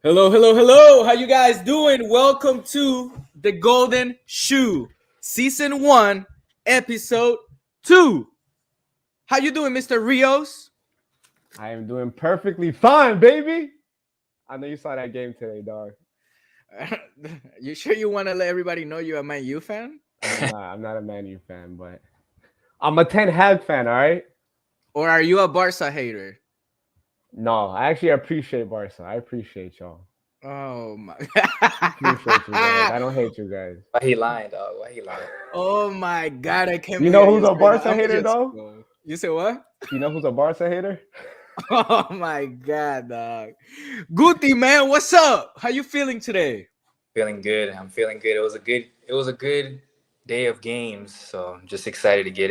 Hello, hello, hello. How you guys doing? Welcome to The Golden Shoe, Season 1, Episode 2. How you doing, Mr. Rios? I am doing perfectly fine, baby. I know you saw that game today, dog. You sure you want to let everybody know you're a Man U fan? I'm not. I'm not a Man U fan, but I'm a Ten Hag fan. All right. Or are you a Barca hater? No, I actually appreciate Barca. I appreciate y'all. Oh my Appreciate you guys. I don't hate you guys. Why he lying, dog? Why he lying? Oh my God, I can't You believe know you who's a said that. Barca I'ma hater just though? go. You said what? You know who's a Barca hater? Oh my God, dog. Guti, man, what's up? How you feeling today? Feeling good. I'm feeling good. It was a good day of games, so I'm just excited to get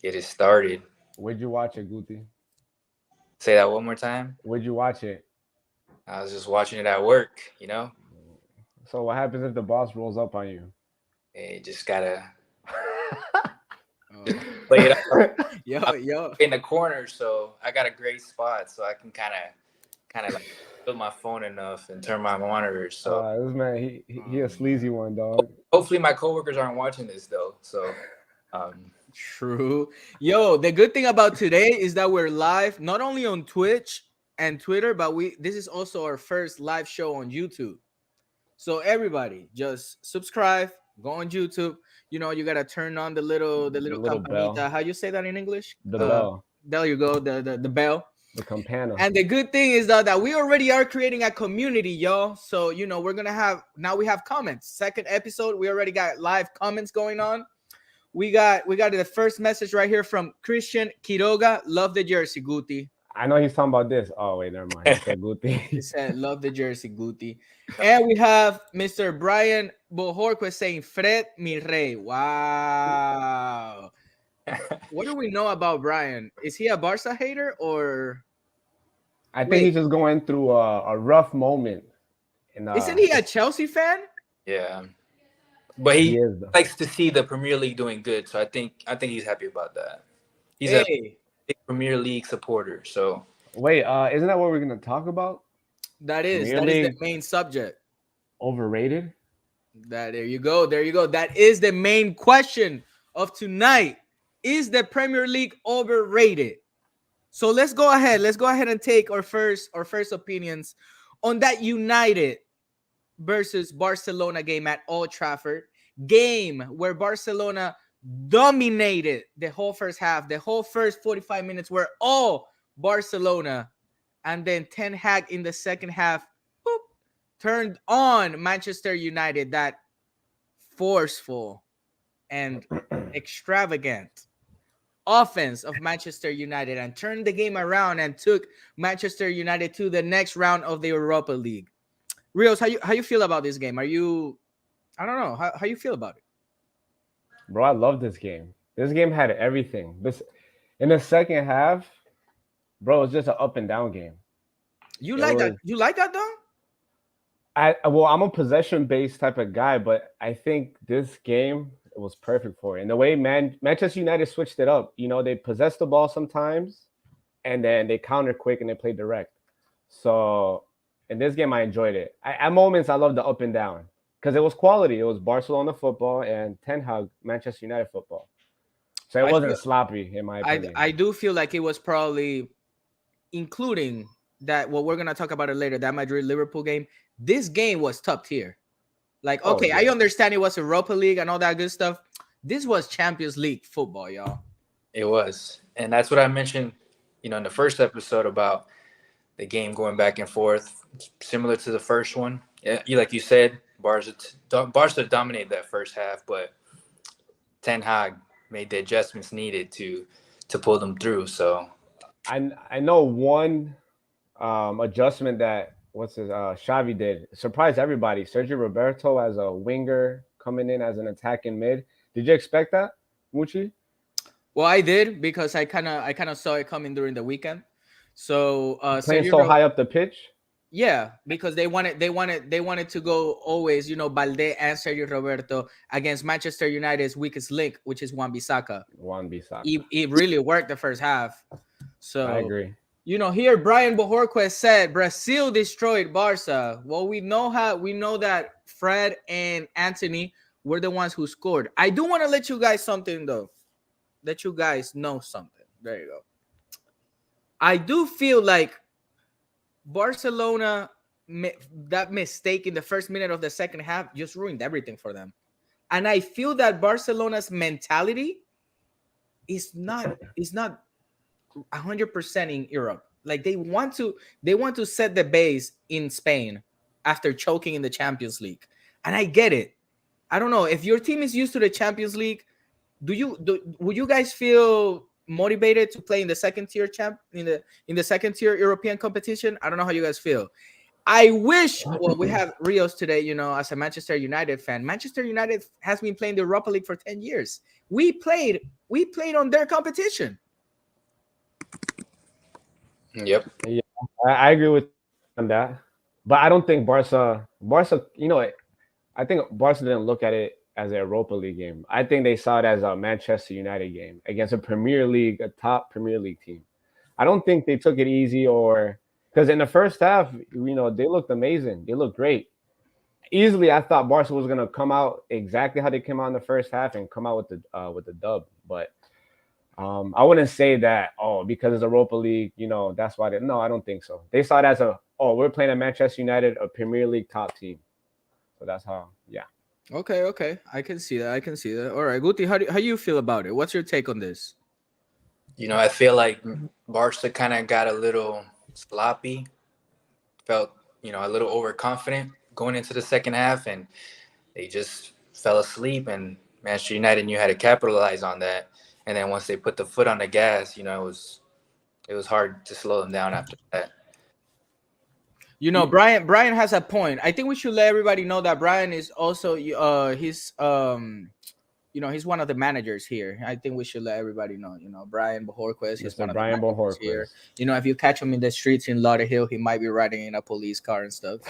it started. Where'd you watch it, Guti? Say that one more time. Where'd you watch it? I was just watching it at work, So what happens if the boss rolls up on you? Hey, just gotta Oh. play it up Yo. in the corner, so I got a great spot, so I can kind of like fill my phone enough and turn my monitors. So This man, he a sleazy one, dog. hopefully my coworkers aren't watching this though. So True. Yo, the good thing about today is that we're live not only on Twitch and Twitter, but this is also our first live show on YouTube. So everybody just subscribe, go on YouTube. You know, you gotta turn on the little campanita. bell. How you say that in English? The bell, There you go, the bell. the campana. And the good thing is that we already are creating a community, y'all. So we're gonna have we have comments. Second episode, we already got live comments going on. We got the first message right here from Christian Quiroga. Love the jersey, Guti. I know he's talking about this. Oh wait, never mind. He said He Guti. said, love the jersey, Guti. And we have Mr. Brian Bojorquez saying, Fred mi rey. Wow. What do we know about Brian? Is he a Barca hater or I think Wait. he's just going through a rough moment. isn't he a Chelsea fan? yeah, but He he is though. likes to see the Premier League doing good, so I think he's happy about that. He's a Hey, big Premier League supporter, so Wait, isn't that what we're gonna talk about? that is Premier the League. main subject. Overrated? There you go. There you go. That is the main question of tonight. Is the Premier League overrated? So let's go ahead. Let's go ahead and take our first opinions on that United versus Barcelona game at Old Trafford. Game where Barcelona dominated the whole first half. The whole first 45 minutes were all Barcelona. And then Ten Hag in the second half turned on Manchester United, that forceful and extravagant offense of Manchester United, and turned the game around and took Manchester United to the next round of the Europa League. Rios, how you feel about this game? I don't know. How you feel about it? Bro, I love this game. This game had everything. In the second half, bro, it's just an up and down game. You It like that? was- You like that though? I'm a possession based type of guy, but I think this game it was perfect for it. And the way Manchester United switched it up, they possessed the ball sometimes, and then they counter quick and they play direct. So in this game, I enjoyed it. At moments, I loved the up and down because it was quality. It was Barcelona football and Ten Hag Manchester United football. So it I wasn't feel- sloppy in my opinion. I do feel like it was probably including that what we're gonna talk about it later, that Madrid Liverpool game. This game was top tier. Like, Oh, okay, yeah. I understand it was Europa League and all that good stuff. This was Champions League football, y'all. it was, and that's what I mentioned, in the first episode about the game going back and forth, similar to the first one. Yeah, like you said, Barca dominated that first half, but Ten Hag made the adjustments needed to pull them through. So I know one adjustment that Xavi did surprised everybody. Sergio Roberto as a winger coming in as an attacking mid. Did you expect that, Muchi? Well, I did because I kind of saw it coming during the weekend. So Playing Sergio so high up the pitch. yeah, because they wanted to go always, Balde and Sergio Roberto against Manchester United's weakest link, which is Wan-Bissaka. Wan Bissaka. It really worked the first half. So I agree. Here Brian Bojorquez said Brazil destroyed Barca. Well, we know that Fred and Anthony were the ones who scored. I do want to let you guys something though. Let you guys know something. There you go. I do feel like Barcelona, that mistake in the first minute of the second half just ruined everything for them. And I feel that Barcelona's mentality is not 100% in Europe. Like they want to set the base in Spain after choking in the Champions League. And I get it. I don't know if your team is used to the Champions League. Would you guys feel motivated to play in the second tier in the second tier European competition? I don't know how you guys feel. I wish. Well, we have Rios today. As a Manchester United fan, Manchester United has been playing the Europa League for 10 years. We played on their competition. Yep. Yeah, I agree with on that, but I don't think Barca. I think Barca didn't look at it as a Europa League game. I think they saw it as a Manchester United game against a top Premier League team. I don't think they took it easy because in the first half, they looked amazing. They looked great. Easily, I thought Barca was gonna come out exactly how they came out in the first half and come out with the dub, but. I wouldn't say that, because it's a Europa League, that's why no, I don't think so. They saw it as we're playing at Manchester United, a Premier League top team. So that's how, yeah. Okay. I can see that. All right, Guti, how do you feel about it? What's your take on this? I feel like Barca kind of got a little sloppy, felt, a little overconfident going into the second half, and they just fell asleep, and Manchester United knew how to capitalize on that. And then once they put the foot on the gas, it was hard to slow them down after that. Brian has a point. I think we should let everybody know that Brian is also he's one of the managers here. I think we should let everybody know. Brian Bojorquez. He's one of Brian the managers here. If you catch him in the streets in Lauderhill, he might be riding in a police car and stuff.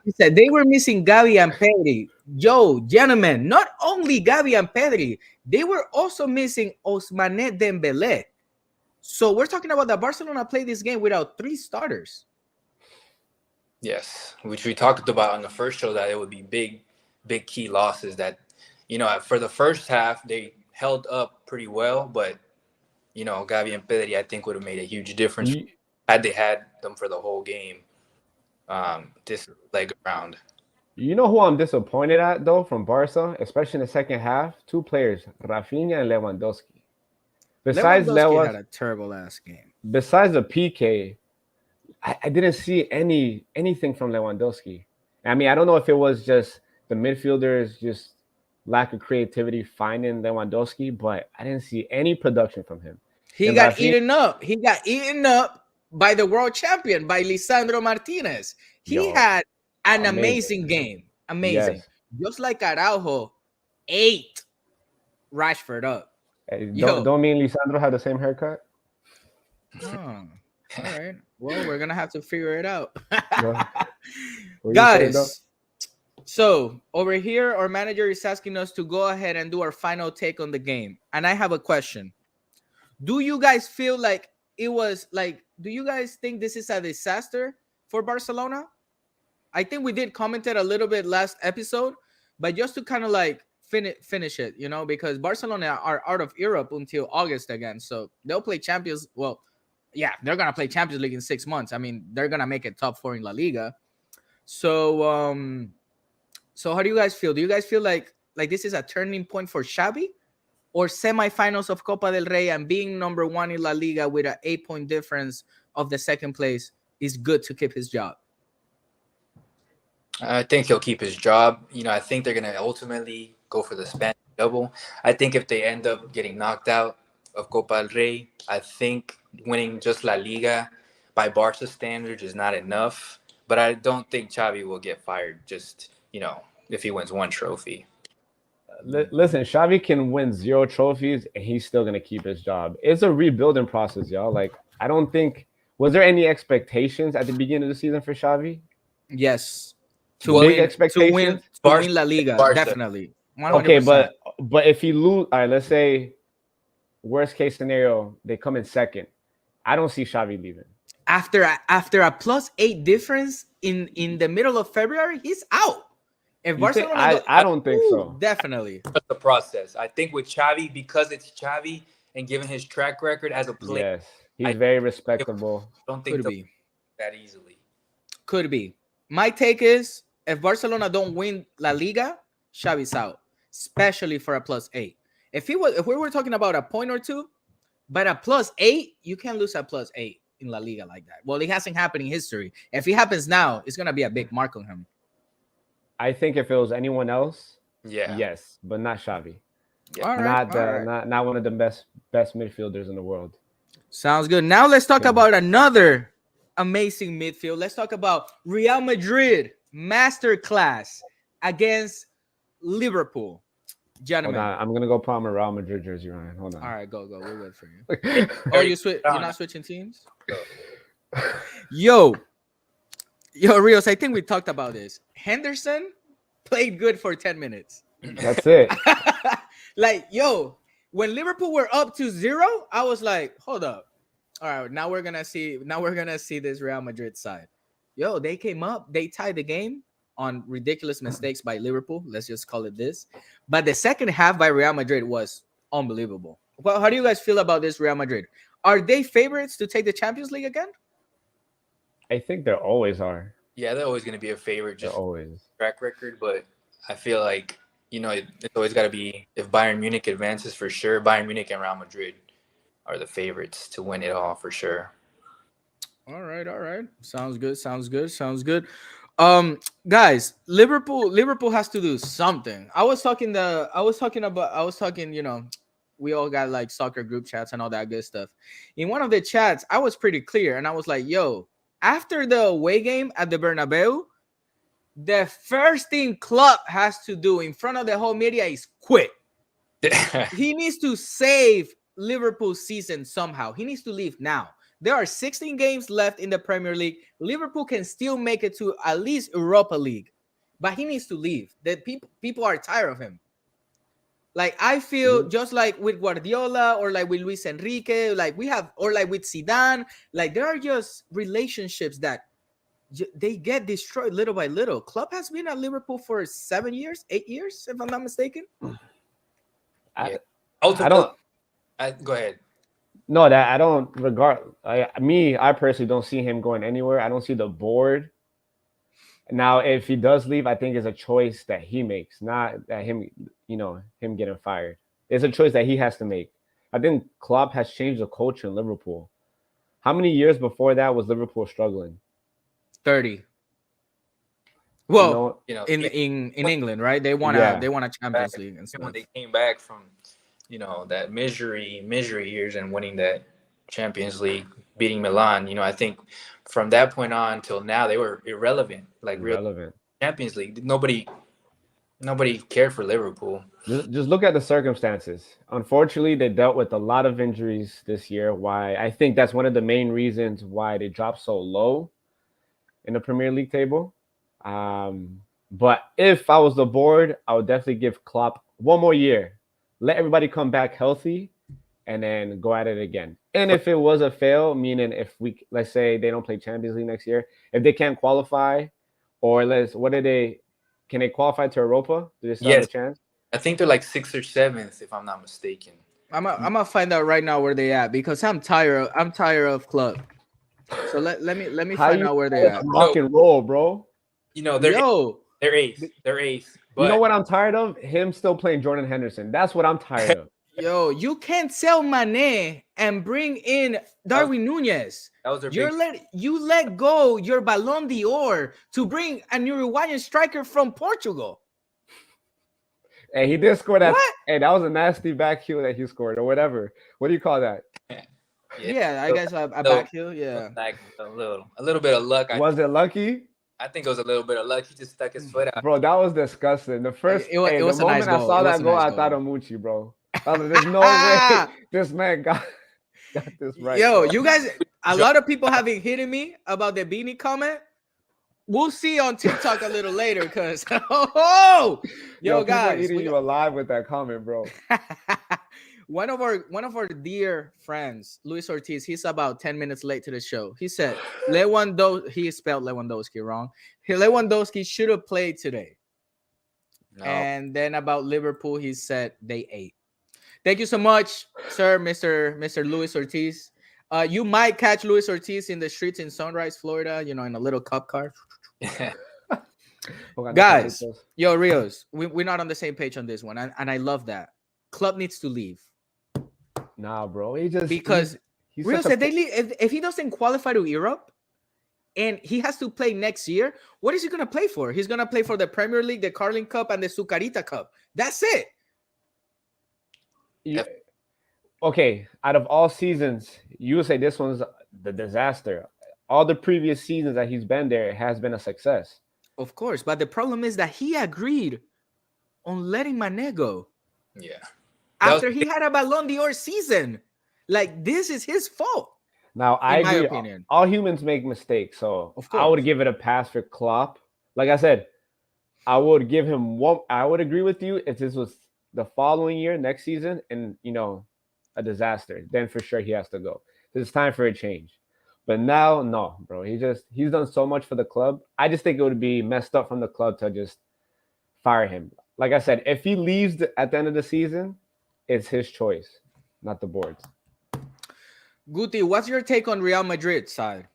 He said they were missing Gavi and Pedri. Yo, gentlemen, not only Gavi and Pedri, they were also missing Ousmane Dembele. So we're talking about that Barcelona played this game without 3 starters. Yes, which we talked about on the first show, that it would be big key losses that, for the first half, they held up pretty well, but, Gavi and Pedri, I think, would have made a huge difference had they had them for the whole game this leg around. You know who I'm disappointed at, though, from Barca, especially in the second half? 2 players, Rafinha and Lewandowski. Lewandowski had a terrible-ass game. Besides the PK, I didn't see anything from Lewandowski. I mean, I don't know if it was just the midfielders just lack of creativity finding Lewandowski, but I didn't see any production from him. He got eaten up. He got eaten up by the world champion, by Lisandro Martinez. He had an amazing game. Amazing. Yes. Just like Araujo ate Rashford up. Hey, don't me and Lisandro have the same haircut? Oh, all right. Well, we're going to have to figure it out. Guys, so over here, our manager is asking us to go ahead and do our final take on the game. And I have a question. Do you guys feel like do you guys think this is a disaster for Barcelona? I think we did comment it a little bit last episode, but just to kind of finish it, because Barcelona are out of Europe until August again. So they'll play Champions. Well, yeah, they're going to play Champions League in 6 months. I mean, they're going to make it top 4 in La Liga. So, so how do you guys feel? Do you guys feel like this is a turning point for Xavi, or semifinals of Copa del Rey and being number 1 in La Liga with an 8-point difference of the second place is good to keep his job? I think he'll keep his job. I think they're going to ultimately go for the Spanish double. I think if they end up getting knocked out of Copa del Rey, I think winning just La Liga by Barca standards is not enough. But I don't think Xavi will get fired just, if he wins 1 trophy. Listen, Xavi can win 0 trophies and he's still going to keep his job. It's a rebuilding process, y'all. I don't think – was there any expectations at the beginning of the season for Xavi? Yes. To win La Liga, Barca. Definitely. 100%. Okay, but if he lose, all right, let's say worst case scenario, they come in second I don't see Xavi leaving. After a +8 difference in the middle of February, he's out. If You think- Barcelona, I don't think so. Definitely. That's the process. I think with Xavi, because it's Xavi and given his track record as a player, Yes, he's I- very respectable. I don't think Could they'll be. that easily. Could be. My take is if Barcelona don't win La Liga, Xavi's out, especially for a +8. If we were talking about a point or two, but a +8, you can't lose a +8 in La Liga like that. Well, it hasn't happened in history. If it happens now, it's gonna be a big mark on him. I think if it was anyone else, Yeah. yes, but not Xavi. Yeah. All right. Not one of the best midfielders in the world. Sounds good. Now let's talk Yeah. about another amazing midfield. Let's talk about Real Madrid masterclass against Liverpool. Hold Gentlemen. on, I'm gonna go put on my Real Madrid jersey, Ryan. Hold on. All right, go. We'll wait for you. Oh, you're not switching teams? Yo, Rios, I think we talked about this. Henderson played good for 10 minutes. That's it. Like, yo, when Liverpool were up to 0, I was like, hold up. All right, now we're gonna see this Real Madrid side. Yo, they came up, they tied the game on ridiculous mistakes by Liverpool. Let's just call it this. But the second half by Real Madrid was unbelievable. Well, how do you guys feel about this Real Madrid? Are they favorites to take the Champions League again? I think there always are. Yeah, they're always going to be a favorite, There just always. track record. But I feel like, it's always got to be, if Bayern Munich advances for sure, Bayern Munich and Real Madrid are the favorites to win it all for sure. All right. Sounds good. Guys, Liverpool has to do something. I was talking, we all got like soccer group chats and all that good stuff. In one of the chats, I was pretty clear and I was like, yo, after the away game at the Bernabeu, the first thing Klopp has to do in front of the whole media is quit. He needs to save Liverpool's season somehow. He needs to leave now. There are 16 games left in the Premier League. Liverpool can still make it to at least Europa League, but he needs to leave. That people are tired of him. Like I feel just like with Guardiola or like with Luis Enrique, like we have, or like with Zidane, like there are just relationships that they get destroyed little by little. Klopp has been at Liverpool for 7 years, 8 years, if I'm not mistaken. I Go ahead. No, that I don't regard. I personally don't see him going anywhere. I don't see the board. Now, if he does leave, I think it's a choice that he makes, not that him getting fired. It's a choice that he has to make. I think Klopp has changed the culture in Liverpool. How many years before that was Liverpool struggling? 30. Well, in England, right? They won a Champions League and stuff. When they came back from that misery years and winning that Champions League, beating Milan, I think from that point on till now they were irrelevant. Real Champions League. Nobody cared for Liverpool. Just look at the circumstances. Unfortunately, they dealt with a lot of injuries this year. Why I think that's one of the main reasons why they dropped so low in the Premier League table. But if I was the board, I would definitely give Klopp one more year. Let everybody come back healthy and then go at it again. And if it was a fail, meaning if let's say they don't play Champions League next year, if they can't qualify, or can they qualify to Europa? Do they still have a chance? I think they're like 6th or 7th, if I'm not mistaken. I'm gonna find out right now where they at because I'm tired of Klopp. So let me find out where they at. Rock and roll, bro. They're 8th. They're 8th. But you know what I'm tired of? Him still playing Jordan Henderson. That's what I'm tired of. Yo, you can't sell Mané and bring in Darwin Núñez. That was their you let go your Ballon d'Or to bring a Uruguayan striker from Portugal. Hey, he did score that. What? Hey, that was a nasty back heel that he scored or whatever. What do you call that? Yeah, I guess a back heel. Yeah, a little bit of luck. Was it lucky? I think it was a little bit of luck. He just stuck his foot out. Bro, that was disgusting. The first it was the a moment nice goal. I saw that goal, I thought of Mucci, bro. There's no way this man got this right. Yo, bro. you guys, a lot of people have been hitting me about the beanie comment. We'll see on TikTok a little later, cause yo people guys, eating you alive with that comment, bro. one of our dear friends, Luis Ortiz, he's about 10 minutes late to the show. He said he spelled Lewandowski wrong. Lewandowski should have played today. No. And then about Liverpool, he said they ate. Thank you so much, sir, Mr. Luis Ortiz. You might catch Luis Ortiz in the streets in Sunrise, Florida, in a little cop car. Guys, yo, Rios, we're not on the same page on this one. And I love that. Club needs to leave. Nah, bro. Because Rios, if he doesn't qualify to Europe and he has to play next year, what is he going to play for? He's going to play for the Premier League, the Carling Cup, and the Sucarita Cup. That's it. Okay, out of all seasons, you would say this one's the disaster. All the previous seasons that he's been there, it has been a success. Of course, but the problem is that he agreed on letting Mané go. Yeah. After he had a Ballon d'Or season. Like, this is his fault. Now, I agree. My opinion. All humans make mistakes, so of course. I would give it a pass for Klopp. Like I said, I would give him one. I would agree with you if this was the following year, next season, and a disaster. Then for sure he has to go. It's time for a change. But now, no, bro. He's done so much for the club. I just think it would be messed up from the club to just fire him. Like I said, if he leaves at the end of the season, it's his choice, not the board's. Guti, what's your take on Real Madrid side?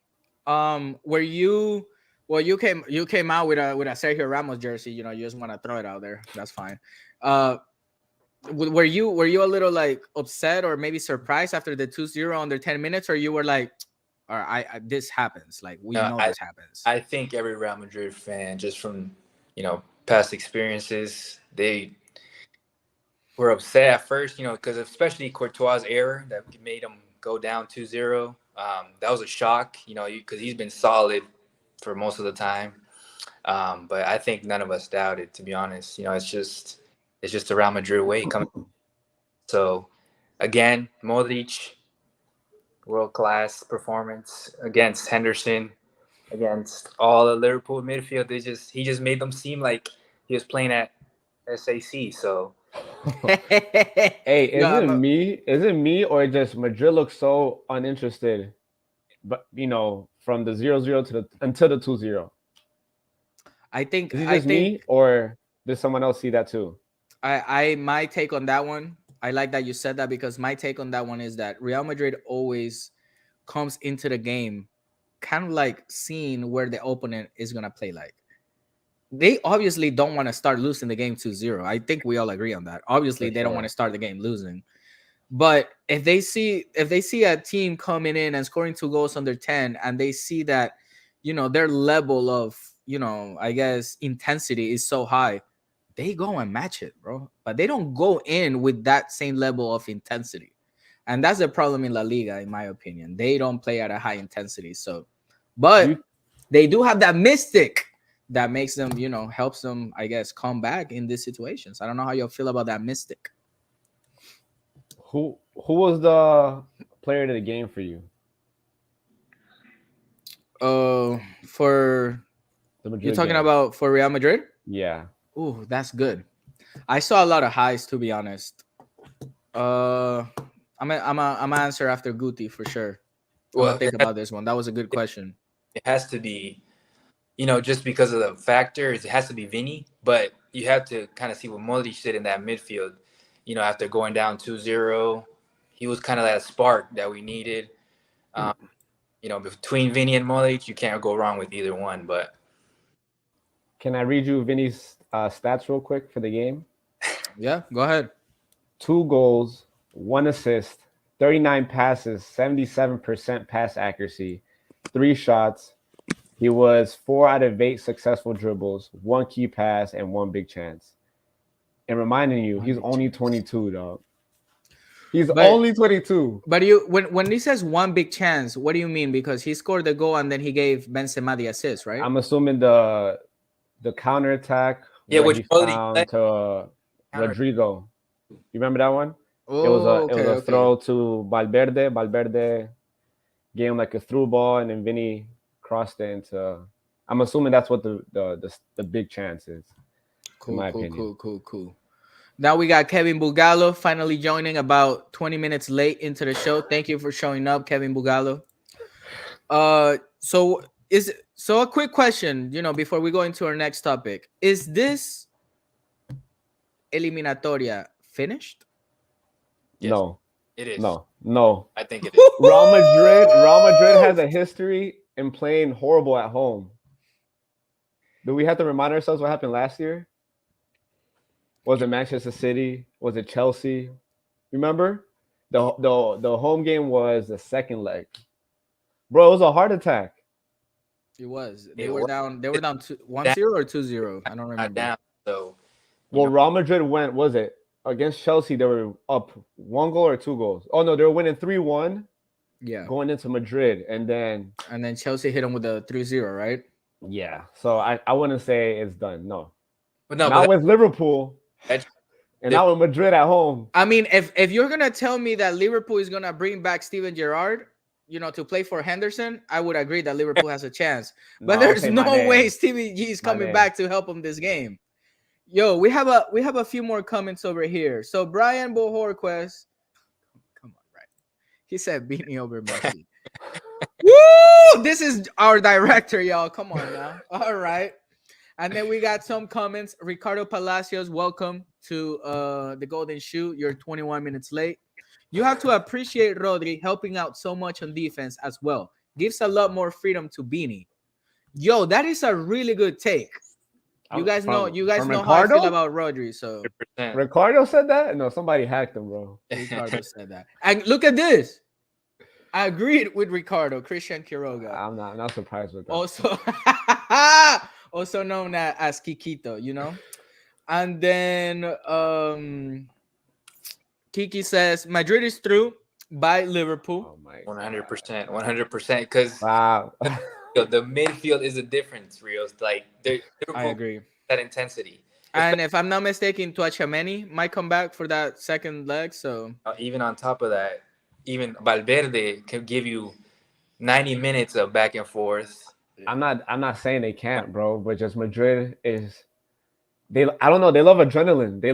You came out with a Sergio Ramos jersey. You just want to throw it out there. That's fine. Were you a little like upset or maybe surprised after the 2-0 under 10 minutes, or you were like, all right, this happens. Like this happens. I think every Real Madrid fan, just from past experiences, they were upset at first, because especially Courtois' error that made them go down 2-0. That was a shock, because he's been solid for most of the time. But I think none of us doubted, to be honest. It's just the Real Madrid way coming. So again, Modric, world-class performance against Henderson, against all the Liverpool midfield. He just made them seem like he was playing at SAC. So hey, is it me or just Madrid looks so uninterested, but from the 0-0 until the 2-0? I think is it just me, or did someone else see that too? My take on that one, I like that you said that, because my take on that one is that Real Madrid always comes into the game kind of like seeing where the opponent is going to play like. They obviously don't want to start losing the game 2-0. I think we all agree on that. Obviously, they don't want to start the game losing. But if they see a team coming in and scoring 2 goals under 10, and they see that, their level of, I guess, intensity is so high, they go and match it, bro. But they don't go in with that same level of intensity. And that's the problem in La Liga, in my opinion. They don't play at a high intensity. But they do have that mystic that makes them, helps them, I guess, come back in these situations. I don't know how you feel about that mystic. Who was the player of the game for you? For the Madrid, you're talking about for Real Madrid? Yeah. Ooh, that's good. I saw a lot of highs, to be honest. I'm gonna answer after Guti for sure. Well, think about this one. That was a good question. It has to be, just because of the factors, it has to be Vinny. But you have to kind of see what Modric did in that midfield. After going down 2-0, he was kind of that spark that we needed. Between Vinny and Modric, you can't go wrong with either one. But can I read you Vinny's stats real quick for the game? Yeah, go ahead. 2 goals, 1 assist, 39 passes, 77% pass accuracy, 3 shots. He was 4 out of 8 successful dribbles, 1 key pass, and 1 big chance. And reminding you, he's only 22, dog. He's only 22. But when he says 1 big chance, what do you mean? Because he scored the goal and then he gave Benzema the assist, right? I'm assuming the counterattack. Yeah, which found to Rodrigo. You remember that one? Oh, it was a throw to Valverde. Valverde gave him like a through ball, and then Vinny crossed it into. I'm assuming that's what the big chance is. Cool. Now we got Kevin Bugalo finally joining about 20 minutes late into the show. Thank you for showing up, Kevin Bugalo. So a quick question, before we go into our next topic. Is this eliminatoria finished? Yes. No, It is. no. I think it is. Real Madrid has a history in playing horrible at home. Do we have to remind ourselves what happened last year? Was it Manchester City? Was it Chelsea? Remember? The home game was the second leg. Bro, it was a heart attack. It was. It They were was. down 1-0 or 2-0. I don't Not remember. down. So Well, Real Madrid went, was it against Chelsea? They were up 1 goal or 2 goals. Oh no, they were winning 3-1 Yeah. going into Madrid, and then Chelsea hit them with a 3-0, right? yeah. So I wouldn't say it's done. No. but no, Not but with Liverpool, that's- and not with Madrid at home. I mean, if you're gonna tell me that Liverpool is gonna bring back Steven Gerrard, to play for Henderson, I would agree that Liverpool has a chance. But No, there's say no Mane. way Stevie G is coming Mane. back to help him this game. Yo, we have a few more comments over here. So Brian Bohorquest, come on, right? He said Beanie over Messi. Woo! This is our director, y'all. Come on now. All right. And then we got some comments. Ricardo Palacios, welcome to the Golden Shoe. You're 21 minutes late. You have to appreciate Rodri helping out so much on defense as well. Gives a lot more freedom to Beanie. Yo, that is a really good take. You guys know how I feel about Rodri. So 100%. Ricardo said that? No, somebody hacked him, bro. Ricardo said that. And look at this. I agreed with Ricardo, Christian Quiroga. I'm not surprised with that. Also known as Kikito, And then Kiki says Madrid is through by Liverpool. Oh my 100%. Because wow. the midfield is a difference, Rios. Like I agree. That intensity. And if I'm not mistaken, Tchouaméni might come back for that second leg. So Even on top of that, even Valverde can give you 90 minutes of back and forth. I'm not saying they can't, bro, but just Madrid is I don't know, they love adrenaline. They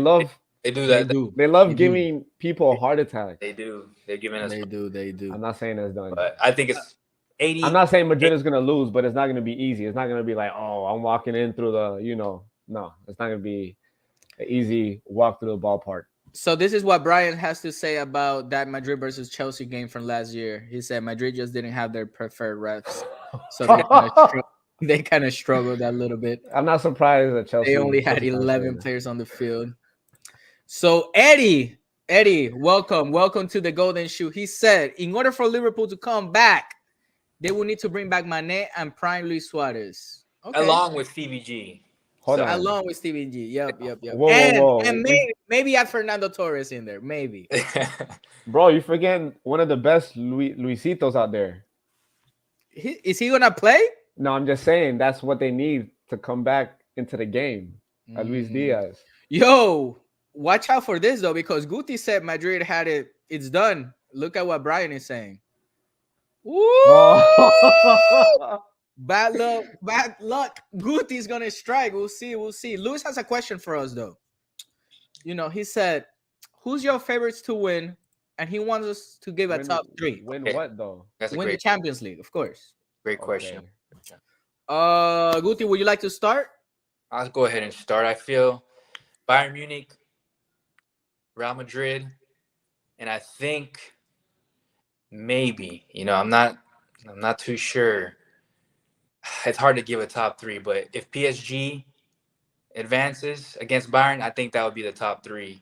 do that. They love giving people a heart attack. They do. They're giving us. They do. I'm not saying it's done. But I think it's 80. I'm not saying Madrid is gonna lose, but it's not gonna be easy. It's not gonna be like, oh, I'm walking in through the, no, it's not gonna be an easy walk through the ballpark. So this is what Brian has to say about that Madrid versus Chelsea game from last year. He said Madrid just didn't have their preferred refs, so they kind of struggled a little bit. I'm not surprised that Chelsea. They only had 11 players on the field. So Eddie, welcome to the Golden Shoe. He said, in order for Liverpool to come back, they will need to bring back Mane and prime Luis Suarez. Okay. Along with CVG. Along with Stevie G. Yep. Whoa. And maybe add Fernando Torres in there. Maybe. Bro, you forgetting one of the best Luisitos out there. Is he gonna play? No, I'm just saying that's what they need to come back into the game. Luis Diaz. Yo, watch out for this though, because Guti said Madrid had it. It's done. Look at what Brian is saying. Woo! Oh. Bad luck. Guti's gonna strike. We'll see. Luis has a question for us though. He said, "Who's your favorites to win?" And he wants us to give a top 3. Win what though? Win the Champions League, of course. Great question. Okay. Guti, would you like to start? I'll go ahead and start. I feel Bayern Munich, Real Madrid, and I think maybe, I'm not too sure. It's hard to give a top 3, but if PSG advances against Bayern, I think that would be the top 3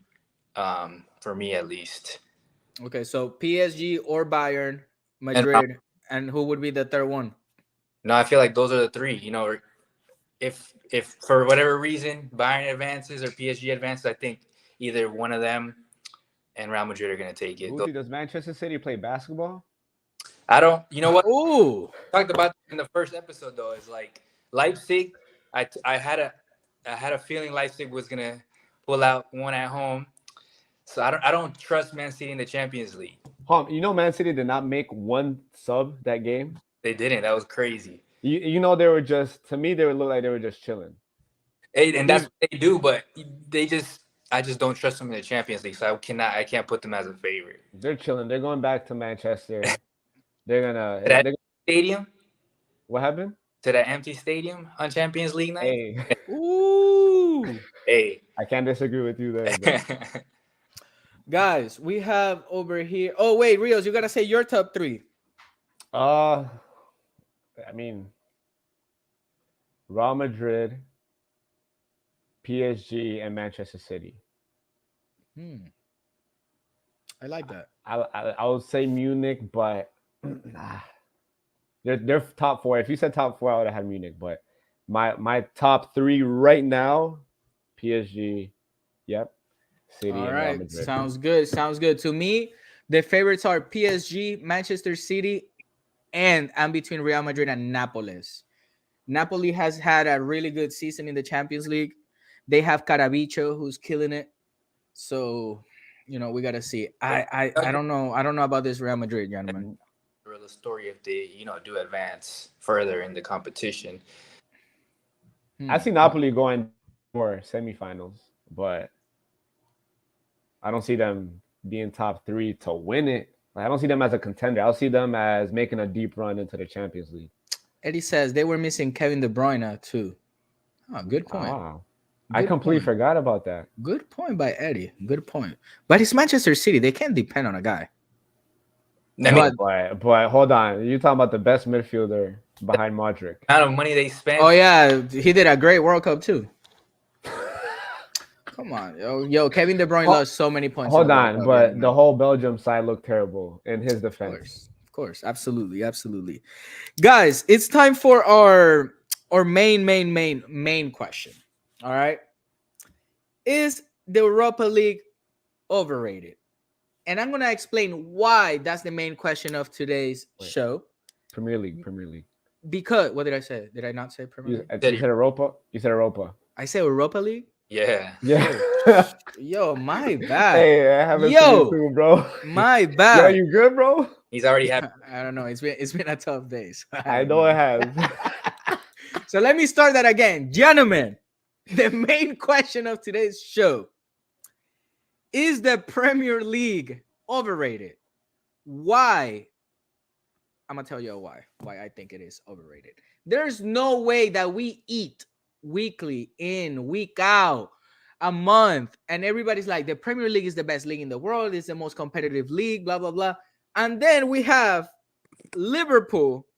for me at least. Okay, so PSG or Bayern, Madrid, and who would be the third one? No, I feel like those are the 3. If for whatever reason Bayern advances or PSG advances, I think either one of them and Real Madrid are going to take it. Guti, does Manchester City play basketball? I don't. You know what? Ooh. Talked about in the first episode though is like Leipzig. I had a feeling Leipzig was gonna pull out one at home, so I don't trust Man City in the Champions League. Man City did not make one sub that game. They didn't. That was crazy. They were just, to me, they would look like they were just chilling. And that's what they do, but they just I just don't trust them in the Champions League, so I can't put them as a favorite. They're chilling. They're going back to Manchester. They're gonna. To that They're, stadium, what happened? to that empty stadium on Champions League night. Hey, Ooh. Hey. I can't disagree with you there. Bro. Guys, we have over here. Oh, wait, Rios, you got to say your top three. I mean, Real Madrid, PSG, and Manchester City. I like that. I would say Munich, but they're top four. If you said top four, I would have had Munich. But my top three right now, PSG, yep, City, All and Real right, Madrid. sounds good. Sounds good. To me, the favorites are PSG, Manchester City, and I'm between Real Madrid and Nápoles. Napoli has had a really good season in the Champions League. They have Carabicho, who's killing it. So, we got to see. I don't know. I don't know about this Real Madrid, gentlemen. The story if they do advance further in the competition. I see Napoli going for semifinals, but I don't see them being top three to win it. I don't see them as a contender. I'll see them as making a deep run into the Champions League. Eddie says they were missing Kevin De Bruyne too. Oh, good point. Wow. I completely forgot about that. Good point by Eddie. Good point. But it's Manchester City. They can't depend on a guy. But hold on. You're talking about the best midfielder behind Modric. The amount of money they spent. Oh, yeah. He did a great World Cup too. Come on. Yo, Kevin De Bruyne lost so many points. Hold on. But the whole Belgium side looked terrible in his defense. Of course. Absolutely. Absolutely. Guys, it's time for our main question. All right. Is the Europa League overrated? And I'm going to explain why that's the main question of today's show. Premier League. Because, what did I say? Did I not say Premier League? You said Europa? You said Europa. I said Europa League? Yeah. Yo, my bad. Hey, I haven't seen you too, bro. My bad. Yo, you good, bro? He's already happy. I don't know. It's been a tough day. So I know it has. So let me start that again. Gentlemen, the main question of today's show: is the Premier League overrated? Why? I'm going to tell you why I think it is overrated. There's no way that we eat weekly in, week out, a month, and everybody's like, the Premier League is the best league in the world. It's the most competitive league, blah, blah, blah. And then we have Liverpool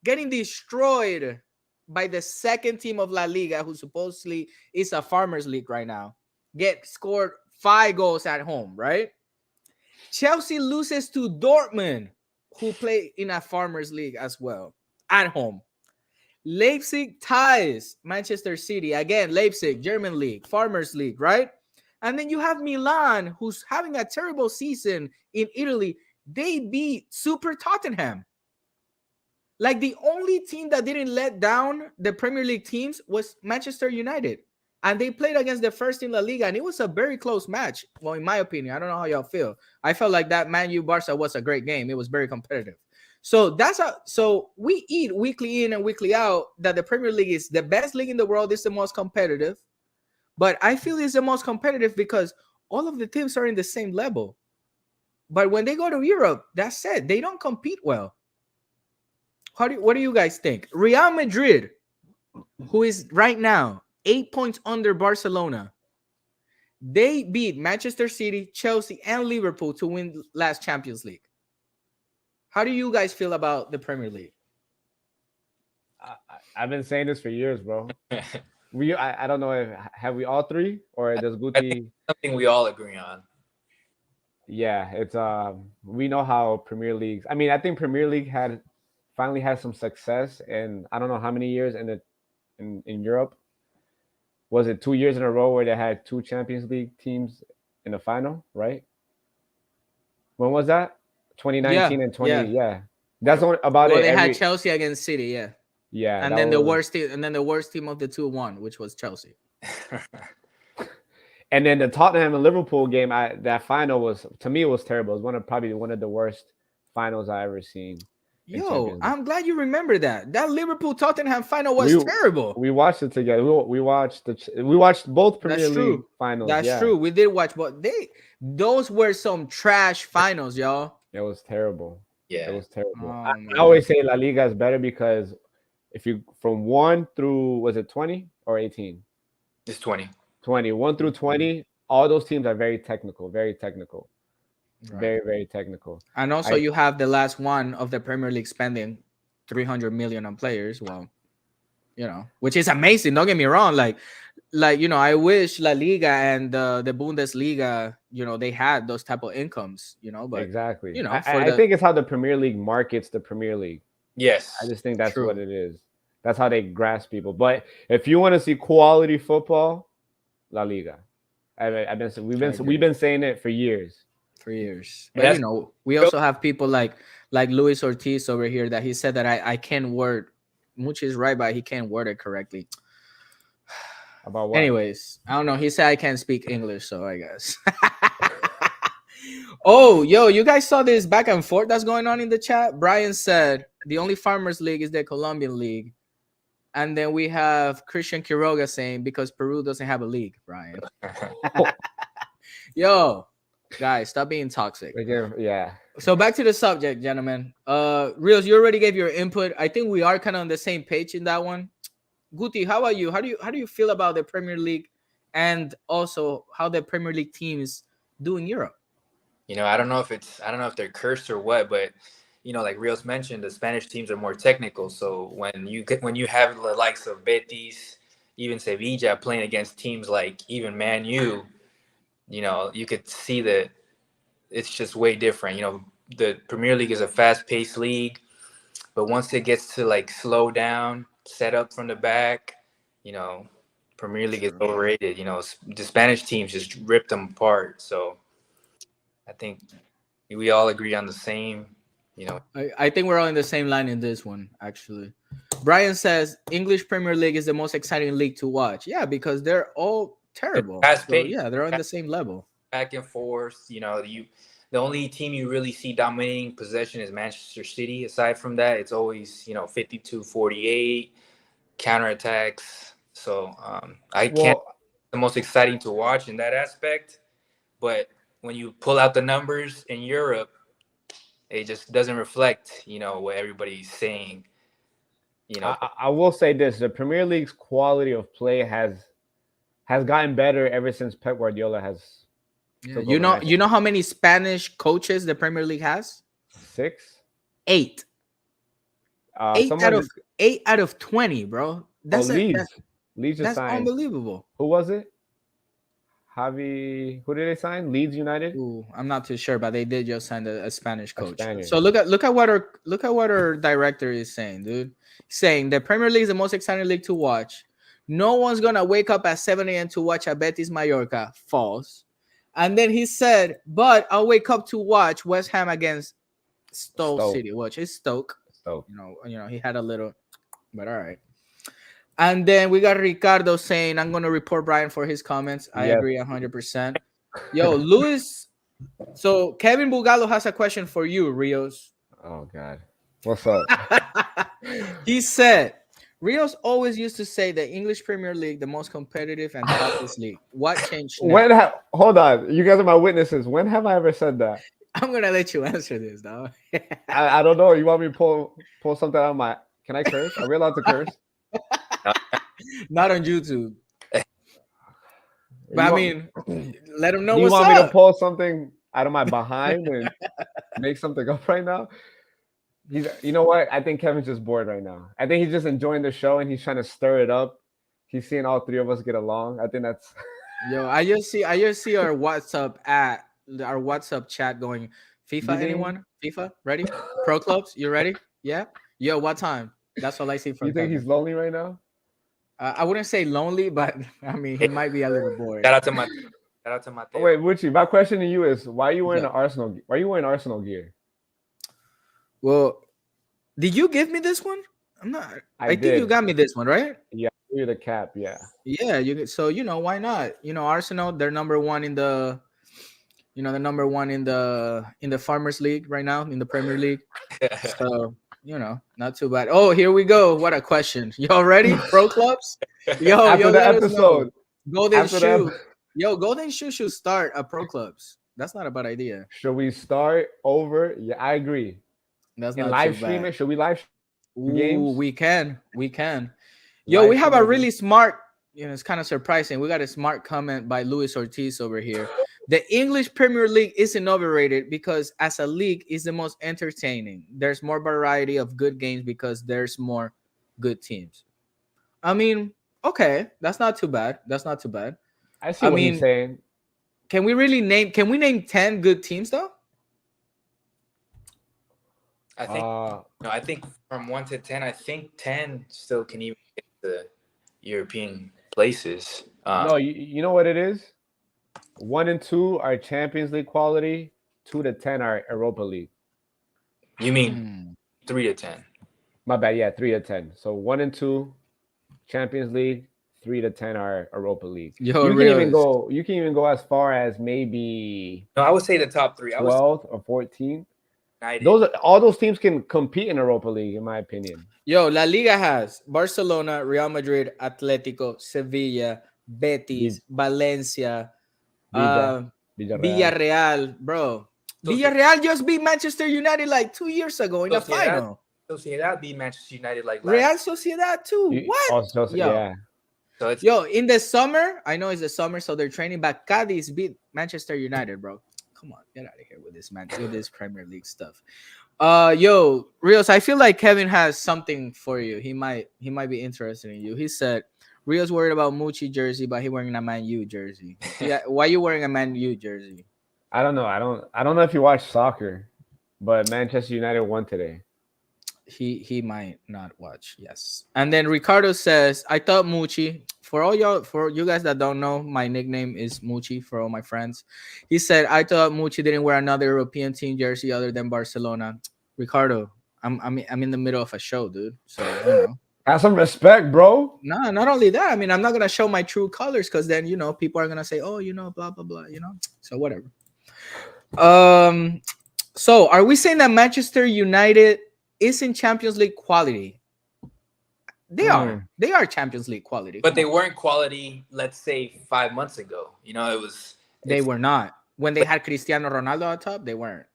getting destroyed by the second team of La Liga, who supposedly is a farmers league right now, get scored 5 goals at home, right? Chelsea loses to Dortmund, who play in a farmers league as well, at home. Leipzig ties Manchester City. Again, Leipzig, German league, farmers league, right? And then you have Milan, who's having a terrible season in Italy. They beat Super Tottenham. Like, the only team that didn't let down the Premier League teams was Manchester United. And they played against the first in La Liga, and it was a very close match. Well, in my opinion, I don't know how y'all feel. I felt like that Man U Barca was a great game. It was very competitive. So so we eat weekly in and weekly out that the Premier League is the best league in the world. It's the most competitive. But I feel it's the most competitive because all of the teams are in the same level. But when they go to Europe, that's it. They don't compete well. What do you guys think? Real Madrid, who is right now 8 points under Barcelona, they beat Manchester City, Chelsea, and Liverpool to win last Champions League. How do you guys feel about the Premier League? I've been saying this for years, bro. I don't know have we all three or does Guti? Something we all agree on. Yeah, it's we know how Premier Leagues. I mean, I think Premier League finally had some success, and I don't know how many years in Europe. Was it 2 years in a row where they had 2 Champions League teams in the final, right? When was that? 2019 and 20. Yeah. That's about well, it. They had Chelsea against City, yeah. Yeah. And then the worst team of the 2 won, which was Chelsea. And then the Tottenham and Liverpool game, that final was, to me, it was terrible. It was probably one of the worst finals I ever seen. in Yo, Champions League. I'm glad you remember that. That Liverpool Tottenham final was We- terrible. We watched it together. We watched we watched both Premier That's League true. finals. That's yeah. true. We did watch, but those were some trash finals, y'all. It was terrible. It Yeah. was terrible. Oh, I man. always say La Liga is better because if you from 1 through, was it 20 or 18? It's 20. 20. 1 through 20, all those teams are very technical, very technical. Right. Very, very technical. And also, I- you have the last one of the Premier League spending 300 million on players. Well, which is amazing. Don't get me wrong. Like I wish La Liga and the Bundesliga, they had those type of incomes. But exactly. I think it's how the Premier League markets the Premier League. Yes. I just think that's True. what it is. That's how they grasp people. But if you want to see quality football, La Liga. We've been saying it for years. for years. Yeah, But we also have people like Luis Ortiz over here that he said that I can't word. Much is right, but he can't word it correctly. About what? Anyways, I don't know. He said I can't speak English, so I guess. Oh, yo, you guys saw this back and forth that's going on in the chat? Brian said the only Farmers League is the Colombian League. And then we have Christian Quiroga saying because Peru doesn't have a league, Brian. Yo, guys, stop being toxic. Yeah. So back to the subject, gentlemen. Rios, you already gave your input. I think we are kind of on the same page in that one. Guti, how are you? How do you feel about the Premier League and also how the Premier League teams do in Europe? I don't know if they're cursed or what, but like Rios mentioned, the Spanish teams are more technical. So when you have the likes of Betis, even Sevilla playing against teams like even Man U, you could see that it's just way different. The Premier League is a fast-paced league, but once it gets to slow down, set up from the back, Premier League is overrated. The Spanish teams just rip them apart. So I think we all agree on the same. I think we're all in the same line in this one, actually. Brian says English Premier League is the most exciting league to watch. Yeah, because they're all terrible. So, yeah, they're on the same level. Back and forth. The only team you really see dominating possession is Manchester City. Aside from that, it's always 52-48 counterattacks. So the most exciting to watch in that aspect. But when you pull out the numbers in Europe, it just doesn't reflect, what everybody's saying. I will say this: the Premier League's quality of play has gotten better ever since Pep Guardiola has. Yeah, you know how many Spanish coaches the Premier League has? 6, 8. 8 out of 20, bro. Leeds just that's signed. Unbelievable. Who was it? Javi. Who did they sign? Leeds United. Ooh, I'm not too sure, but they did just sign a Spanish coach. Spaniard. So look at what our director is saying, dude. Saying the Premier League is the most exciting league to watch. No one's gonna wake up at 7 a.m. to watch a Betis Mallorca. False. And then he said, but I'll wake up to watch West Ham against Stoke City, which is Stoke. He had a little, but all right. And then we got Ricardo saying, I'm going to report Brian for his comments. I agree 100%. Yo, Luis. So Kevin Bugalo has a question for you, Rios. Oh, God. What's up? He said, Rios always used to say the English Premier League, the most competitive and toughest league. What changed now? Hold on. You guys are my witnesses. When have I ever said that? I'm going to let you answer this, dog. I don't know. You want me to pull something out of my... Can I curse? Are we allowed to curse? Not on YouTube. But let them know you what's want up. me to pull something out of my behind and make something up right now? You know what? I think Kevin's just bored right now. I think he's just enjoying the show and he's trying to stir it up. He's seeing all three of us get along. I think that's. Yo, I just see our WhatsApp chat going. FIFA, anyone? FIFA, ready? Pro clubs, you ready? Yeah. Yo, what time? That's all I see from. You think he's lonely right now? I wouldn't say lonely, but he might be a little bored. Shout out to my. Oh, wait, Wuchi, my question to you is: Why are you wearing Arsenal? Why are you wearing Arsenal gear? Well, did you give me this one? I'm not. I think you got me this one, right? Yeah, you're the cap. Yeah. Yeah, you. So why not? Arsenal, they're number one in the. They're number one in the Farmers League right now in the Premier League. So not too bad. Oh, here we go. What a question. Y'all ready? Pro clubs? Yo, After the let us know. episode, Golden after the Shoe. Yo, Golden Shoe should start a pro clubs. That's not a bad idea. should we start over? Yeah, I agree. That's And not live too stream bad. it. Should we live Ooh, games? we can. Yo, live we have stream a the really game? smart, it's kind of surprising. We got a smart comment by Luis Ortiz over here. The English Premier League isn't overrated because as a league is the most entertaining. There's more variety of good games because there's more good teams. I mean, okay, that's not too bad. I see I what mean, he's saying. can we name 10 good teams though? I think I think from 1 to 10, I think 10 still can even get the European places. No, you know what it is? 1 and 2 are Champions League quality. 2 to 10 are Europa League. You mean 3 to 10? My bad. Yeah, 3 to 10. So 1 and 2, Champions League. 3 to 10 are Europa League. Yo, You can even go as far as maybe No, I would say the top 3. 12th or 14th. United. All those teams can compete in Europa League, in my opinion. Yo, La Liga has Barcelona, Real Madrid, Atletico, Sevilla, Betis, Valencia, Villarreal, bro. Villarreal just beat Manchester United like 2 years ago in the final. Sociedad beat Manchester United like Real Sociedad too. What? Yeah. So it's, in the summer, I know it's the summer, so they're training, but Cadiz beat Manchester United, bro. Come on, get out of here with this Premier League stuff. Yo, Rios, I feel like Kevin has something for you. He might be interested in you. He said Rios worried about Mucci jersey, but he wearing a Man U jersey. Yeah, why you wearing a Man U jersey? I don't know. I don't know if you watch soccer, but Manchester United won today. He might not watch. Yes. And then Ricardo says, I thought Mucci, for you guys that don't know, my nickname is Mucci for all my friends. He said, I thought Mucci didn't wear another European team jersey other than Barcelona. Ricardo, I'm in the middle of a show, dude. So have some respect, bro. No, not only that. I mean, I'm not gonna show my true colors because then people are gonna say, oh, blah blah blah, So whatever. So are we saying that Manchester United is in Champions League quality? They are Champions League quality, but they weren't quality. Let's say 5 months ago. They were not when they had Cristiano Ronaldo on top. They weren't.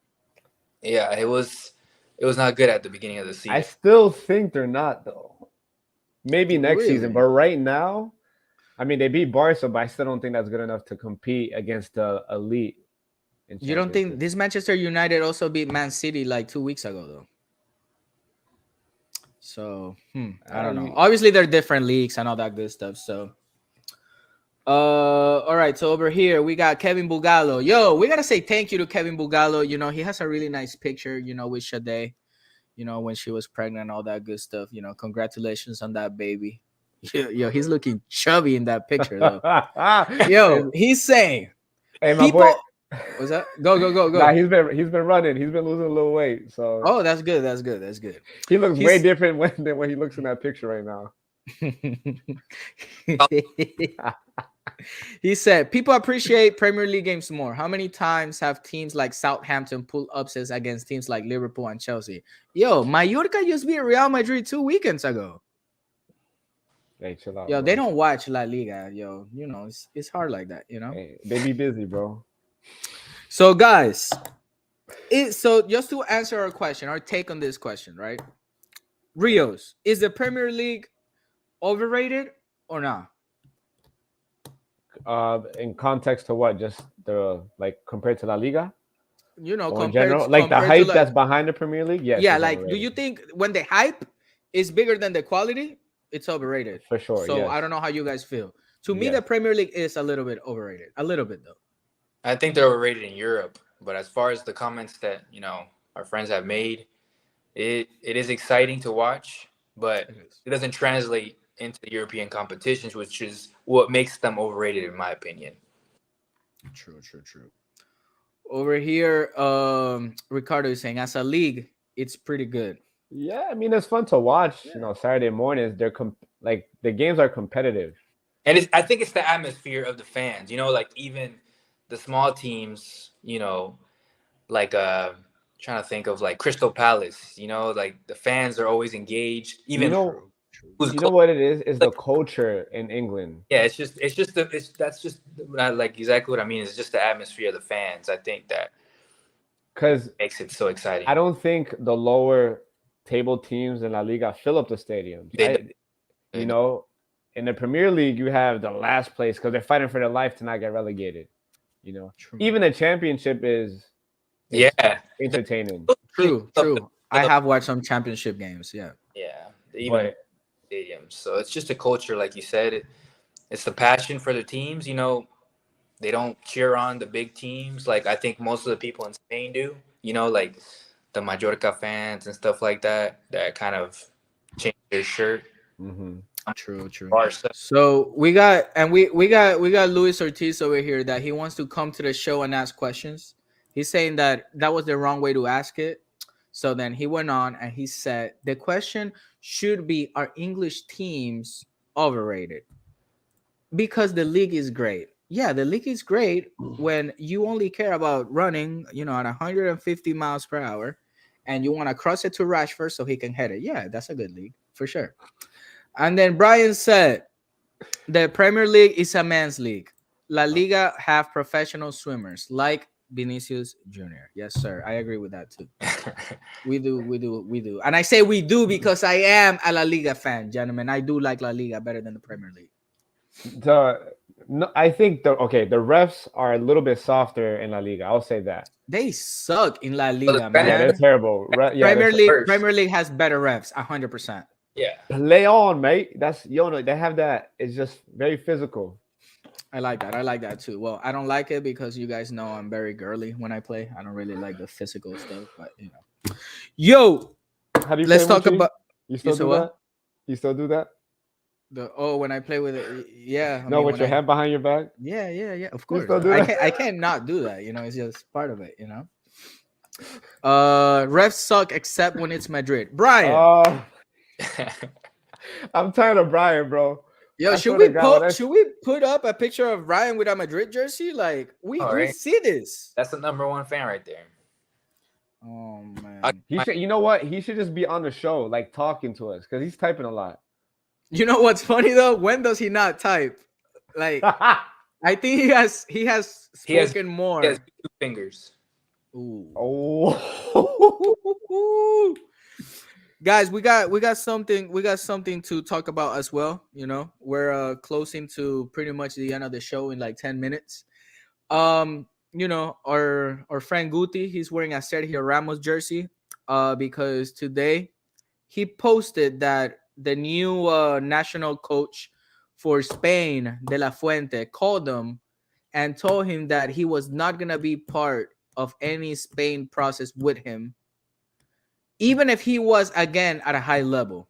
Yeah, it was not good at the beginning of the season. I still think they're not though. Maybe next season, but right now, I mean, they beat Barca, but I still don't think that's good enough to compete against the elite. You don't think this Manchester United also beat Man City like 2 weeks ago though? So I don't know. Obviously, they're different leagues and all that good stuff. So, all right. So over here we got Kevin Bugalo. Yo, we gotta say thank you to Kevin Bugalo. He has a really nice picture. With Sade. When she was pregnant and all that good stuff. Congratulations on that baby. Yo, he's looking chubby in that picture though. Yo, he's saying, hey, my boy. What's that? Go. Nah, he's been running. He's been losing a little weight. So that's good. He looks way different than when he looks in that picture right now. He said, people appreciate Premier League games more. How many times have teams like Southampton pulled upsets against teams like Liverpool and Chelsea? Yo, Mallorca just beat Real Madrid 2 weekends ago. Hey, chill out. Yo, bro. They don't watch La Liga. Yo, it's hard like that. Hey, they be busy, bro. So guys, so just to answer our take on this question, right? Rios, is the Premier League overrated or not? In context to what? Just compared to La Liga? Compared general, like the hype that's behind the Premier League? Yes. Yeah, do you think when the hype is bigger than the quality, it's overrated? For sure. So yes. I don't know how you guys feel. To me, the Premier League is a little bit overrated. A little bit though. I think they're overrated in Europe, but as far as the comments that our friends have made, it is exciting to watch, but it doesn't translate into the European competitions, which is what makes them overrated, in my opinion. True. Over here, Ricardo is saying, as a league, it's pretty good. Yeah, I mean, it's fun to watch. Saturday mornings, the games are competitive, and I think it's the atmosphere of the fans. Even the small teams, like trying to think of like Crystal Palace. You know, like the fans are always engaged. Even You know, who's you know what it is? Is the culture in England. yeah, that's just like exactly what I mean. It's just the atmosphere of the fans. I think that Because makes it so exciting. I don't think the lower table teams in La Liga fill up the stadiums. They don't. They You don't. know, in the Premier League, you have the last place because they're fighting for their life to not get relegated. You know, True. even the championship is Yeah, entertaining. True. I have watched some championship games. Yeah. yeah. Even But stadiums. So it's just a culture, like you said. It's the passion for the teams. You know, they don't cheer on the big teams like I think most of the people in Spain do. You know, like the Mallorca fans and stuff like that. That kind of change their shirt. mhm. True. Barca. So we got Luis Ortiz over here that he wants to come to the show and ask questions. He's saying that was the wrong way to ask it. So then he went on and he said the question should be, are English teams overrated? Because the league is great. Yeah, the league is great when you only care about running, at 150 miles per hour, and you want to cross it to Rashford so he can head it. Yeah, that's a good league for sure. And then Brian said the Premier League is a man's league. La Liga have professional swimmers like Vinicius Jr. Yes, sir. I agree with that too. We do. And I say we do because I am a La Liga fan, gentlemen. I do like La Liga better than the Premier League. I think the refs are a little bit softer in La Liga. I'll say that. They suck in La Liga, Yeah, man. Yeah, they're terrible. Premier worst. League has better refs, 100%. Yeah. Play on, mate. That's they have that. It's just very physical. I like that too. Well, I don't like it because you guys know I'm very girly when I play. I don't really like the physical stuff, but Yo, How do you let's play, talk Muchi? about You still say do what? that? You still do that? when I play with it. Yeah. I No, mean, with when your I- hand behind your back. Yeah. Of You course. still do I that? can't not do that. It's just part of it. Refs suck except when it's Madrid. Brian. I'm tired of Brian, bro. Yo, I should swear to God, we put up a picture of Ryan with a Madrid jersey? Like we Alright. see this. That's the #1 fan right there. Oh man. He should. You know what? He should just be on the show, like talking to us, because he's typing a lot. You know what's funny though? When does he not type? Like I think he has spoken more. He has 2 fingers. Ooh. Oh. Guys, we got something to talk about as well. We're closing to pretty much the end of the show in like 10 minutes. Our friend Guti, he's wearing a Sergio Ramos jersey because today he posted that the new national coach for Spain, De La Fuente, called him and told him that he was not going to be part of any Spain process with him, even if he was again at a high level.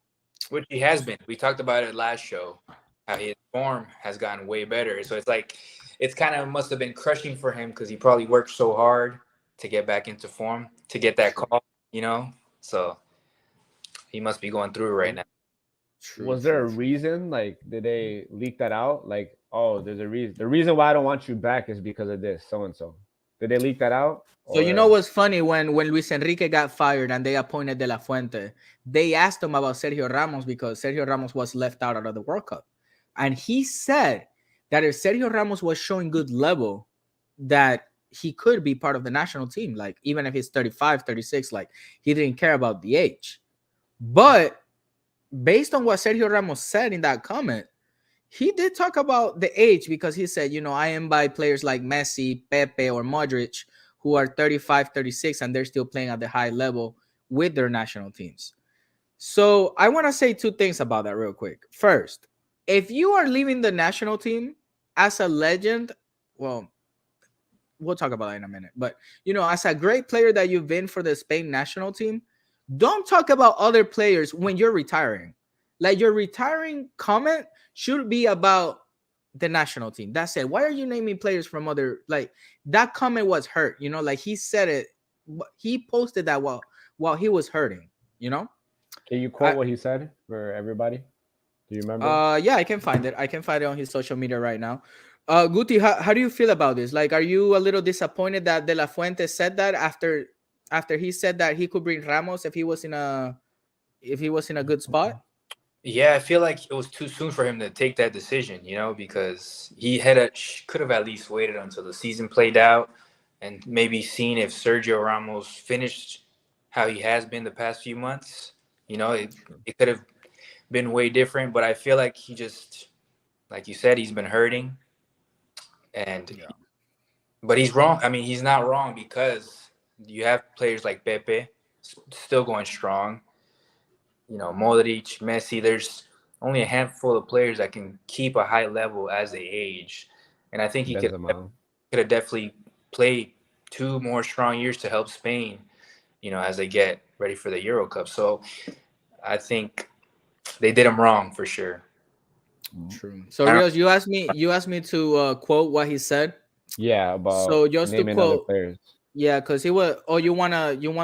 Which he has been. We talked about it last show, how his form has gotten way better. So it's like, it's kind of must have been crushing for him because he probably worked so hard to get back into form, to get that call, So he must be going through it right now. Was there a reason? Like, did they leak that out? Like, oh, there's a reason. The reason why I don't want you back is because of this, so and so. Did they leak that out? So you know what's funny, when Luis Enrique got fired and they appointed De La Fuente, they asked him about Sergio Ramos because Sergio Ramos was left out of the World Cup. And he said that if Sergio Ramos was showing good level, that he could be part of the national team. Like, even if he's 35, 36, like, he didn't care about the age. But based on what Sergio Ramos said in that comment, he did talk about the age because he said, I am by players like Messi, Pepe, or Modric who are 35, 36, and they're still playing at the high level with their national teams. So I want to say 2 things about that real quick. First, if you are leaving the national team as a legend, well, we'll talk about that in a minute. But, as a great player that you've been for the Spain national team, don't talk about other players when you're retiring. Like, your retiring comment should be about the national team. That's it. Why are you naming players from other, like, that comment was hurt, like he said it, he posted that while he was hurting, Can you quote what he said for everybody? Do you remember? Yeah, I can find it. On his social media right now. Guti, how do you feel about this? Like, are you a little disappointed that De La Fuente said that after after he said that he could bring Ramos if he was in a good spot? Yeah, I feel like it was too soon for him to take that decision, because he could have at least waited until the season played out and maybe seen if Sergio Ramos finished how he has been the past few months. It could have been way different, but I feel like he just, like you said, he's been hurting, and Yeah. but he's wrong. I mean, he's not wrong because you have players like Pepe still going strong. Modric, Messi. There's only a handful of players that can keep a high level as they age, and I think he could Benzema. have definitely played 2 more strong years to help Spain. As they get ready for the Euro Cup. So I think they did him wrong for sure. True. So Rios, you asked me to quote what he said. Yeah, about So just to naming other quote, players. yeah, because he was. Oh, you want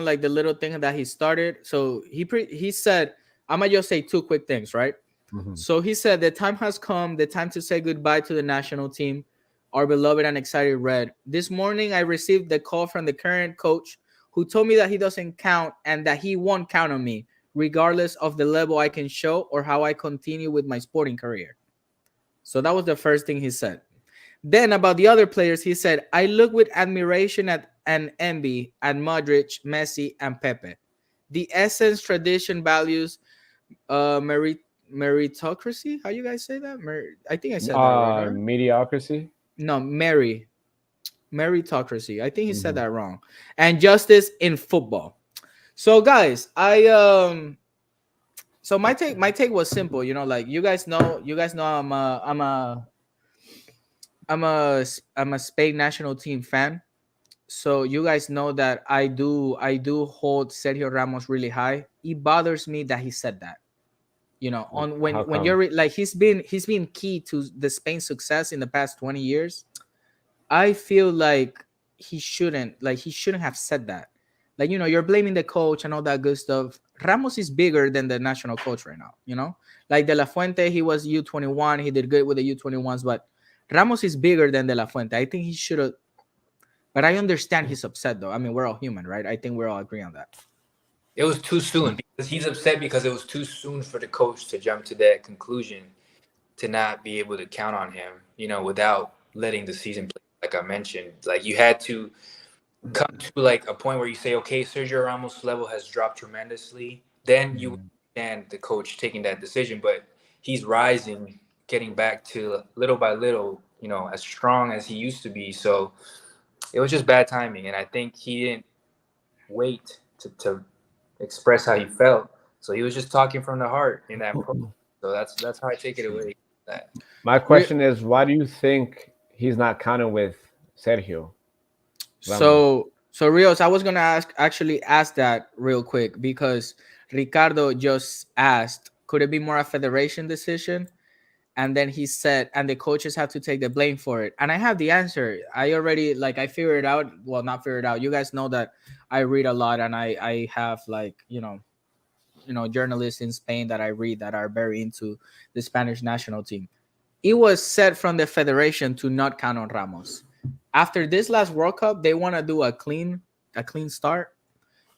like the little thing that he started. So he said, I'm gonna just say two quick things, right? Mhm. So he said the time has come, the time to say goodbye to the national team, our beloved and excited Red. This morning I received the call from the current coach who told me that he doesn't count and that he won't count on me, regardless of the level I can show or how I continue with my sporting career. So that was the first thing he said. Then about the other players, he said, I look with admiration at and envy at Modric, Messi, and Pepe. The essence, tradition, values, meritocracy. How you guys say that? I think I said that right, right? Mediocrity. No, meritocracy. I think he said Mhm. that wrong. And justice in football. So guys, so my take was simple. Like you guys know I'm a Spain national team fan. So you guys know that I do hold Sergio Ramos really high. It bothers me that he said that. On How when come? you're like he's been key to the Spain success in the past 20 years. I feel like he shouldn't have said that. Like, you're blaming the coach and all that good stuff. Ramos is bigger than the national coach right now. Like De La Fuente, he was U21, he did good with the U21s, but Ramos is bigger than De La Fuente. I think he should have, but I understand he's upset though. I mean, we're all human, right? I think we're all agree on that. It was too soon because he's upset because it was too soon for the coach to jump to that conclusion to not be able to count on him, without letting the season play. Like I mentioned, like you had to come to like a point where you say, okay, Sergio Ramos' level has dropped tremendously. Then you Mhm. understand the coach taking that decision, but he's rising, getting back to little by little, as strong as he used to be. So it was just bad timing, and I think he didn't wait to express how he felt. So he was just talking from the heart in that pro. So that's how I take it away. That My Re- question is, why do you think he's not counting with Sergio Ramos? so Rios, I was gonna ask that real quick because Ricardo just asked, could it be more a federation decision? And then he said, and the coaches have to take the blame for it. And I have the answer. I already I figured it out. Well, not figured out. You guys know that I read a lot, and I have journalists in Spain that I read that are very into the Spanish national team. It was said from the federation to not count on Ramos. After this last World Cup, they want to do a clean start.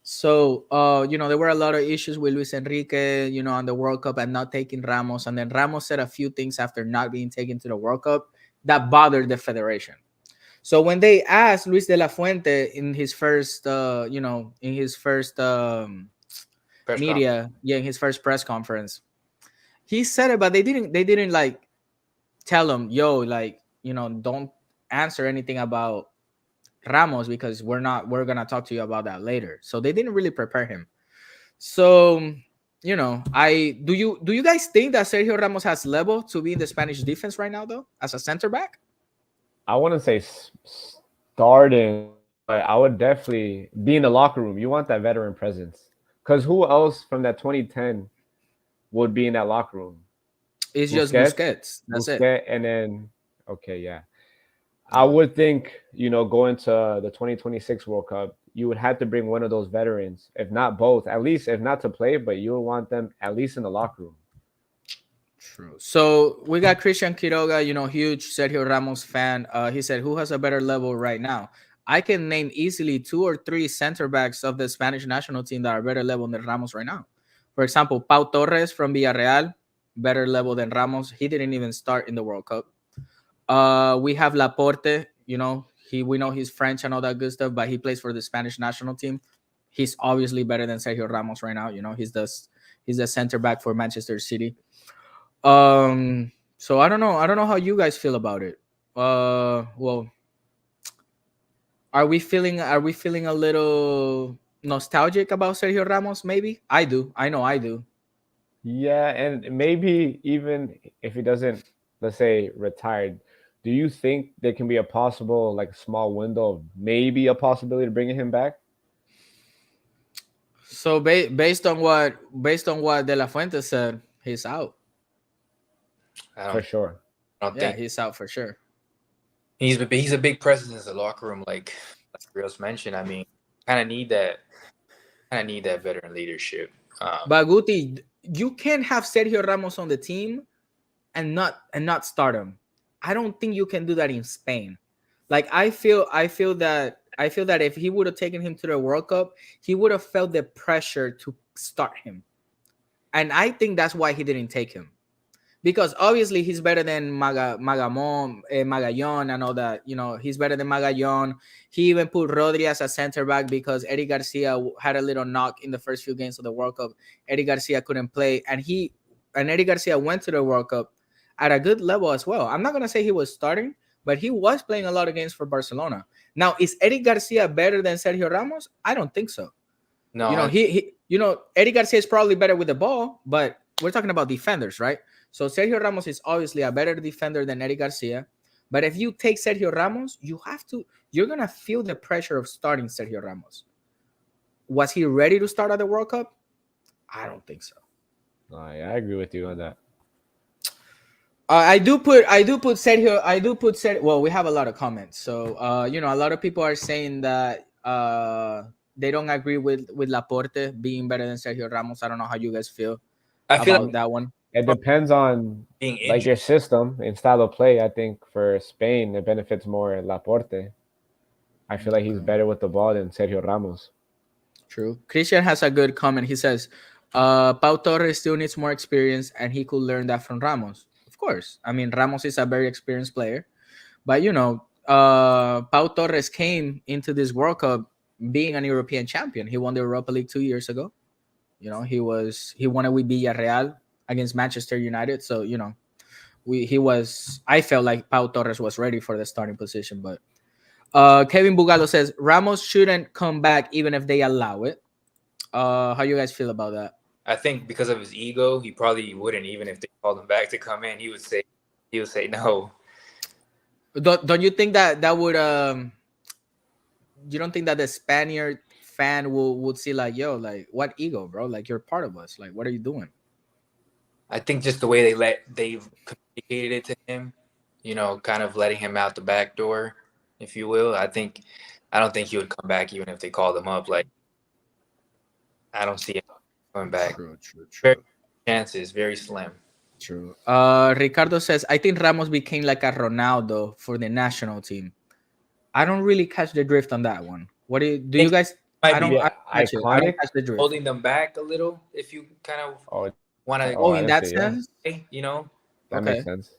So, there were a lot of issues with Luis Enrique, on the World Cup and not taking Ramos. And then Ramos said a few things after not being taken to the World Cup that bothered the federation. So when they asked Luis de la Fuente in his first, press conference. media, yeah, in his first press conference, he said it, but they didn't like tell him, yo, don't answer anything about Ramos because we're gonna talk to you about that later. So they didn't really prepare him. So I do you guys think that Sergio Ramos has level to be in the Spanish defense right now though as a center back? I wouldn't say starting, but I would definitely be in the locker room. You want that veteran presence. Because who else from that 2010 would be in that locker room? It's just Busquets, Busquets. That's it. Busquets, and then okay, yeah. I would think, going to the 2026 World Cup, you would have to bring one of those veterans, if not both, at least if not to play, but you would want them at least in the locker room. True. So we got Christian Quiroga, huge Sergio Ramos fan. He said, "Who has a better level right now?" I can name easily 2 or 3 center backs of the Spanish national team that are better level than Ramos right now. For example, Pau Torres from Villarreal, better level than Ramos. He didn't even start in the World Cup. We have Laporte. We know he's French and all that good stuff, but he plays for the Spanish national team. He's obviously better than Sergio Ramos right now. He's the center back for Manchester City. So I don't know how you guys feel about it. Well, are we feeling a little nostalgic about Sergio Ramos? Maybe I do. I know I do. Yeah, and maybe even if he doesn't, let's say, retired, do you think there can be a possible, like, small window of maybe a possibility of bringing him back? So based on what De La Fuente said, he's out. For sure. I don't Yeah, think he's out for sure. he's a big presence in the locker room, like Rios mentioned. I mean, kind of need that veteran leadership. But Guti, you can't have Sergio Ramos on the team and not start him. I don't think you can do that in Spain. Like I feel that if he would have taken him to the World Cup, he would have felt the pressure to start him. And I think that's why he didn't take him. Because obviously he's better than Magallon and all that. He's better than Magallon. He even put Rodri as a center back because Eddie Garcia had a little knock in the first few games of the World Cup. Eddie Garcia couldn't play, and Eddie Garcia went to the World Cup at a good level as well. I'm not gonna say he was starting, but he was playing a lot of games for Barcelona. Now, is Eddie Garcia better than Sergio Ramos? I don't think so. No, Eddie Garcia is probably better with the ball, but we're talking about defenders, right? So Sergio Ramos is obviously a better defender than Eddie Garcia. But if you take Sergio Ramos, you're going to feel the pressure of starting Sergio Ramos. Was he ready to start at the World Cup? I don't think so. I agree with you on that. I do put Sergio. Well, we have a lot of comments. So, a lot of people are saying that they don't agree with Laporte being better than Sergio Ramos. I don't know how you guys feel about that one. It depends on like your system and style of play. I think for Spain, it benefits more Laporte. I feel like he's better with the ball than Sergio Ramos. True. Christian has a good comment. He says, Pau Torres still needs more experience and he could learn that from Ramos. Of course. I mean, Ramos is a very experienced player. But, Pau Torres came into this World Cup being an European champion. He won the Europa League 2 years ago. He won it with Villarreal against Manchester United. So, I felt like Pau Torres was ready for the starting position. But Kevin Bugalo says, Ramos shouldn't come back even if they allow it. How you guys feel about that? I think because of his ego, he probably wouldn't, even if they called him back to come in. He would say no. Don't you think that would you don't think that the Spaniard fan would see like, yo, like, what ego, bro? Like, you're part of us. Like, what are you doing? I think just the way they've communicated it to him, kind of letting him out the back door, if you will. I don't think he would come back even if they called him up. Like, I don't see him coming back. True. Chances very slim. True. Ricardo says, I think Ramos became like a Ronaldo for the national team. I don't really catch the drift on that one. What do you guys? I don't catch the drift. Holding them back a little, if you kind of want to. In that sense, that makes sense.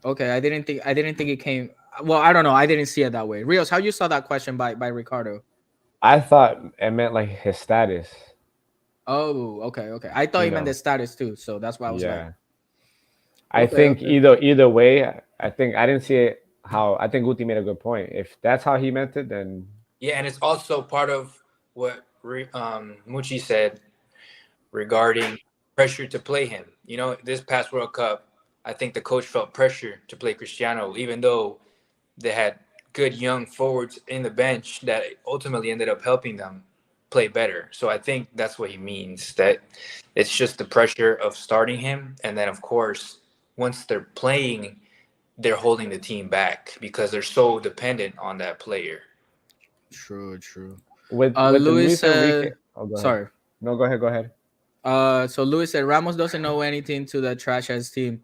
Okay, I didn't think it came. Well, I don't know. I didn't see it that way. Rios, how you saw that question by Ricardo? I thought it meant like his status. Oh, okay. I thought he meant the status too, so that's why I was like. I think either way, I think I didn't see it. I think Guti made a good point. If that's how he meant it, then and it's also part of what Mucci said regarding pressure to play him. This past World Cup, I think the coach felt pressure to play Cristiano, even though they had good young forwards in the bench that ultimately ended up helping them play better. So I think that's what he means, that it's just the pressure of starting him. And then, of course, once they're playing, they're holding the team back because they're so dependent on that player. True. With Luis said, sorry. No, go ahead. So Luis said Ramos doesn't know anything to the trash ass team.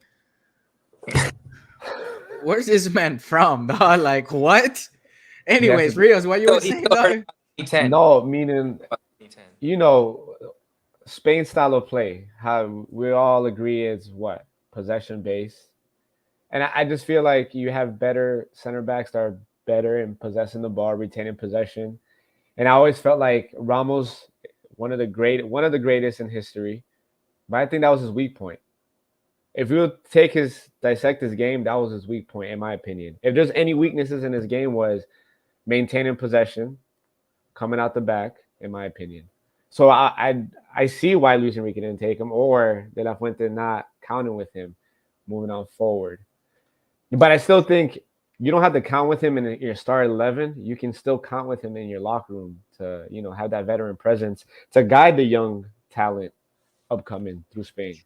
Where's this man from? Like, what? Anyways, Yes, Rios, what you So were he saying, still hurt dog? 2010. no, meaning 2010. you know, Spain's style of play. How we all agree is what possession based, and I just feel like you have better center backs that are better in possessing the ball, retaining possession. And I always felt like Ramos, one of the greatest in history, but I think that was his weak point. If you take his dissect his game, that was his weak point, in my opinion. If there's any weaknesses in his game, was maintaining possession, coming out the back, in my opinion. So I see why Luis Enrique didn't take him, or De La Fuente not counting with him, moving on forward. But I still think you don't have to count with him in your start 11. You can still count with him in your locker room to have that veteran presence to guide the young talent upcoming through Spain.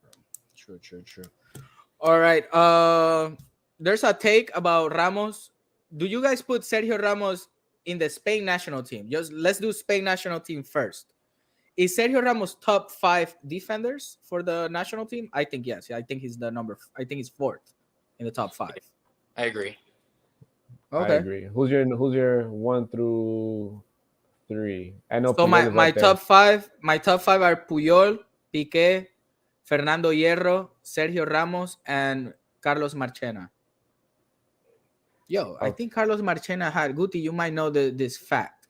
True. All right. There's a take about Ramos. Do you guys put Sergio Ramos in the Spain national team? Just let's do Spain national team first. Is Sergio Ramos top 5 defenders for the national team? I think yes. I think he's I think he's 4th in the top 5. I agree. I Okay. agree. Who's your 1 through 3? I know. So Puyol is my up there. top five are Puyol, Piqué, Fernando Hierro, Sergio Ramos, and Carlos Marchena. I think Carlos Marchena had Guti. You might know this fact.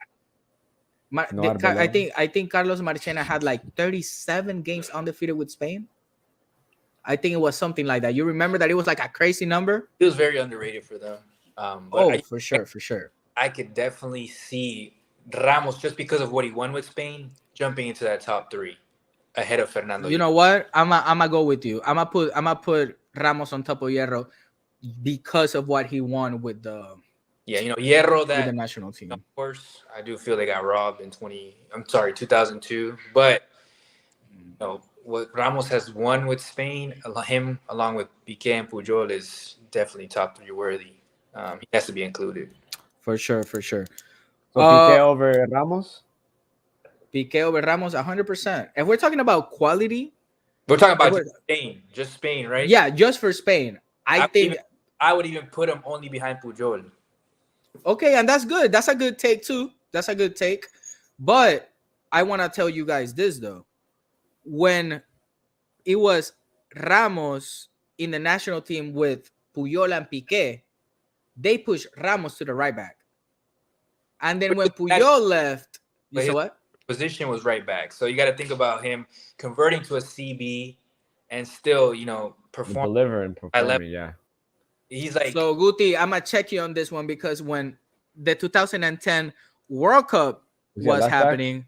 I think Carlos Marchena had like 37 games undefeated with Spain. I think it was something like that. You remember that it was like a crazy number? He was very underrated for them. But for sure. I could definitely see Ramos, just because of what he won with Spain, jumping into that top 3 ahead of Fernando. You know what? I'm gonna go with you. I'm gonna put Ramos on top of Hierro because of what he won with the Hierro, with the that national team. of course I do feel they got robbed in 2002. But what Ramos has won with Spain, him along with Piqué and Puyol, is definitely top 3 worthy. He has to be included. For sure. So Piqué over Ramos? Piqué over Ramos, 100%. If we're talking about quality, we're talking about just Spain, right? Yeah, just for Spain. I think I would even put him only behind Puyol. Okay, and that's good. That's a good take too. That's a good take. But I want to tell you guys this though. When it was Ramos in the national team with Puyol and Piqué, they pushed Ramos to the right back. And then when Puyol left, you said what? Position was right back. So you got to think about him converting to a CB and still, performing. Yeah. He's like, so Guti, I'm gonna check you on this one because when the 2010 World Cup was happening,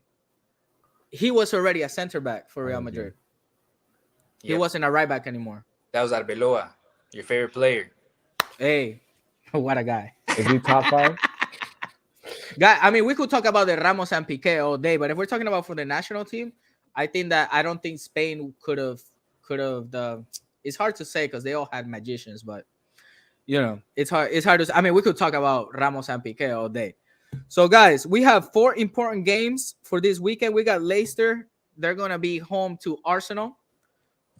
he was already a center back for Real Madrid. He wasn't a right back anymore. That was Arbeloa, your favorite player. Hey, what a guy. Is he top 5? Guy, I mean, we could talk about the Ramos and Piqué all day, but if we're talking about for the national team, I don't think Spain could have it's hard to say because they all had magicians, but it's hard to, I mean, we could talk about Ramos and Piqué all day. So guys, we have 4 important games for this weekend. We got Leicester. They're going to be home to Arsenal.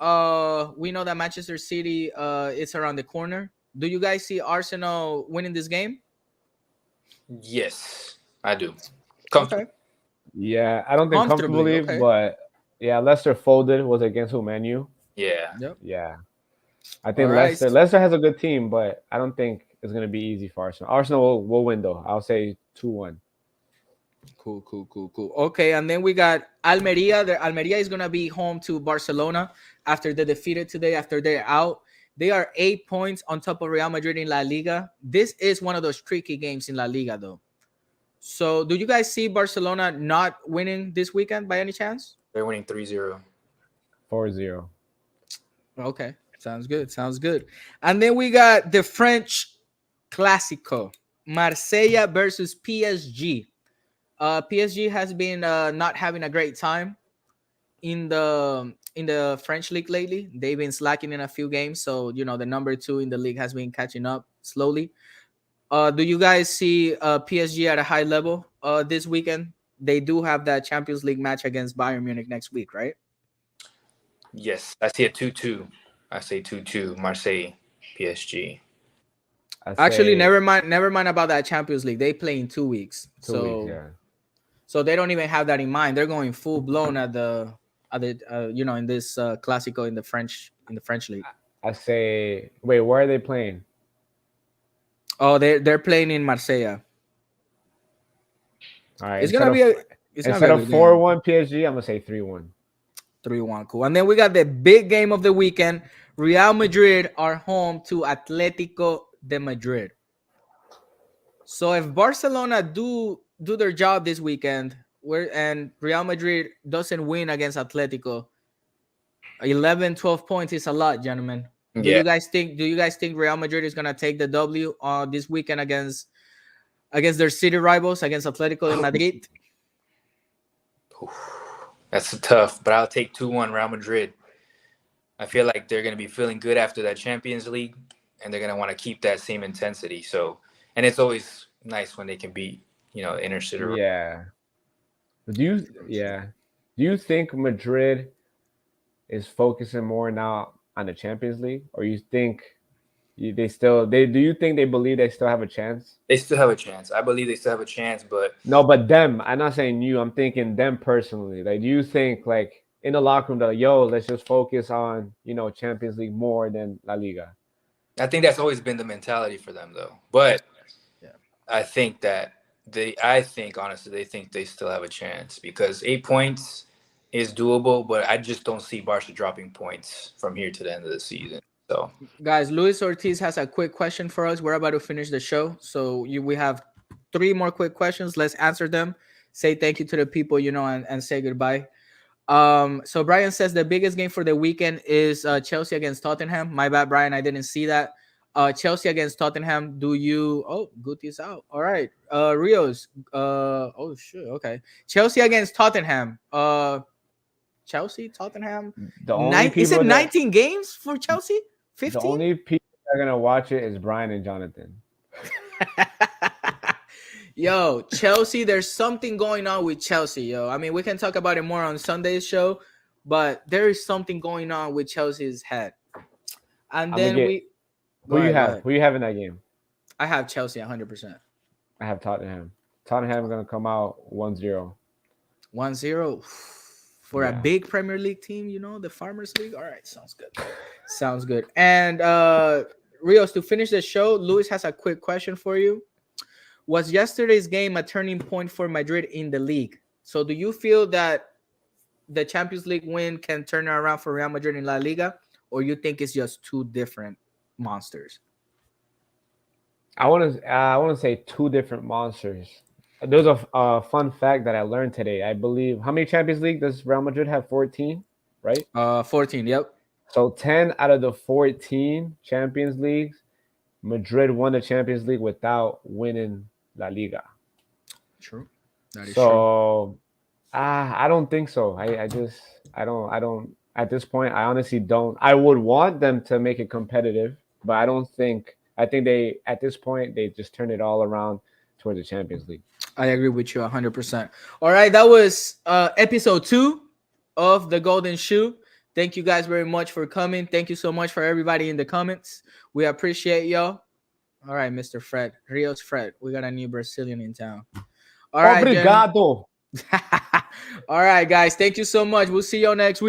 We know that Manchester City it's around the corner. Do you guys see Arsenal winning this game? Yes, I do. Okay. Yeah, I don't think comfortably, okay. But yeah, Leicester folded. Was against who? Man U? Yeah. Yep. Yeah. I think Leicester has a good team, but I don't think it's going to be easy for Arsenal. Arsenal will win, though. I'll say 2-1. Cool. Okay, and then we got Almeria. Almeria is going to be home to Barcelona after they defeated today, after they're out. They are 8 points on top of Real Madrid in La Liga. This is one of those tricky games in La Liga, though. So do you guys see Barcelona not winning this weekend by any chance? They're winning 3-0. 4-0. Okay. Sounds good. And then we got the French Clásico, Marseille versus PSG. PSG has been not having a great time in the French league lately. They've been slacking in a few games, so the number 2 in the league has been catching up slowly. Do you guys see PSG at a high level this weekend? They do have that Champions League match against Bayern Munich next week, right? Yes, I see a 2-2. I say 2-2, Marseille, PSG. Actually, say never mind about that Champions League. They play in 2 weeks. 2 weeks. Yeah. So they don't even have that in mind. They're going full blown at the in this Clásico in the French league. I say, wait, where are they playing? Oh, they're playing in Marsella. All right. It's gonna be a instead of 4-1 PSG, I'm gonna say 3-1. 3-1. Cool. And then we got the big game of the weekend. Real Madrid are home to Atletico de Madrid. So if Barcelona do their job this weekend, and Real Madrid doesn't win against Atletico, 11, 12 points is a lot, gentlemen. Do you guys think Real Madrid is gonna take the W this weekend against their city rivals, against Atletico de Madrid? That's tough, but I'll take 2-1 Real Madrid. I feel like they're going to be feeling good after that Champions League, and they're going to want to keep that same intensity. So, and it's always nice when they can beat, inner city. Yeah. Do you think Madrid is focusing more now on the Champions League, or you think do you think they believe they still have a chance? They still have a chance. I believe they still have a chance, but no, but them. I'm not saying you. I'm thinking them personally. Like, do you think like in the locker room, let's just focus on Champions League more than La Liga? I think that's always been the mentality for them, though. But I think that honestly, they think they still have a chance because 8 points is doable, but I just don't see Barca dropping points from here to the end of the season. So, guys, Luis Ortiz has a quick question for us. We're about to finish the show, so we have 3 more quick questions. Let's answer them. Say thank you to the people, and say goodbye. So Brian says the biggest game for the weekend is Chelsea against Tottenham. My bad, Brian, I didn't see that. Chelsea against Tottenham. Guti's out. All right. Rios. Oh shit. Okay. Chelsea against Tottenham. Chelsea, Tottenham. Is it 19 games for Chelsea? 15? The only people that are gonna watch it is Brian and Jonathan. Yo, Chelsea, there's something going on with Chelsea, yo. I mean, we can talk about it more on Sunday's show, but there is something going on with Chelsea's head. And then Who you have in that game? I have Chelsea 100%. I have Tottenham. Tottenham is gonna come out 1-0. 1-0 for a big Premier League team, the Farmers League. All right, sounds good. Sounds good. And Rios, to finish the show, Luis has a quick question for you. Was yesterday's game a turning point for Madrid in the league? So do you feel that the Champions League win can turn around for Real Madrid in La Liga, or you think it's just 2 different monsters? I want to say 2 different monsters. There's a fun fact that I learned today. I believe, how many Champions League does Real Madrid have? 14, right? 14, yep. So 10 out of the 14 Champions Leagues, Madrid won the Champions League without winning La Liga. True. That is true. I don't think so. I don't at this point, I honestly don't. I would want them to make it competitive, but I think they, at this point, they just turn it all around towards the Champions League. I agree with you 100%. All right, that was episode 2 of The Golden Shoe. Thank you guys very much for coming. Thank you so much for everybody in the comments. We appreciate y'all. All right, Mr. Fred. Rios Fred. We got a new Brazilian in town. All right. Obrigado. All right, guys. Thank you so much. We'll see y'all next week.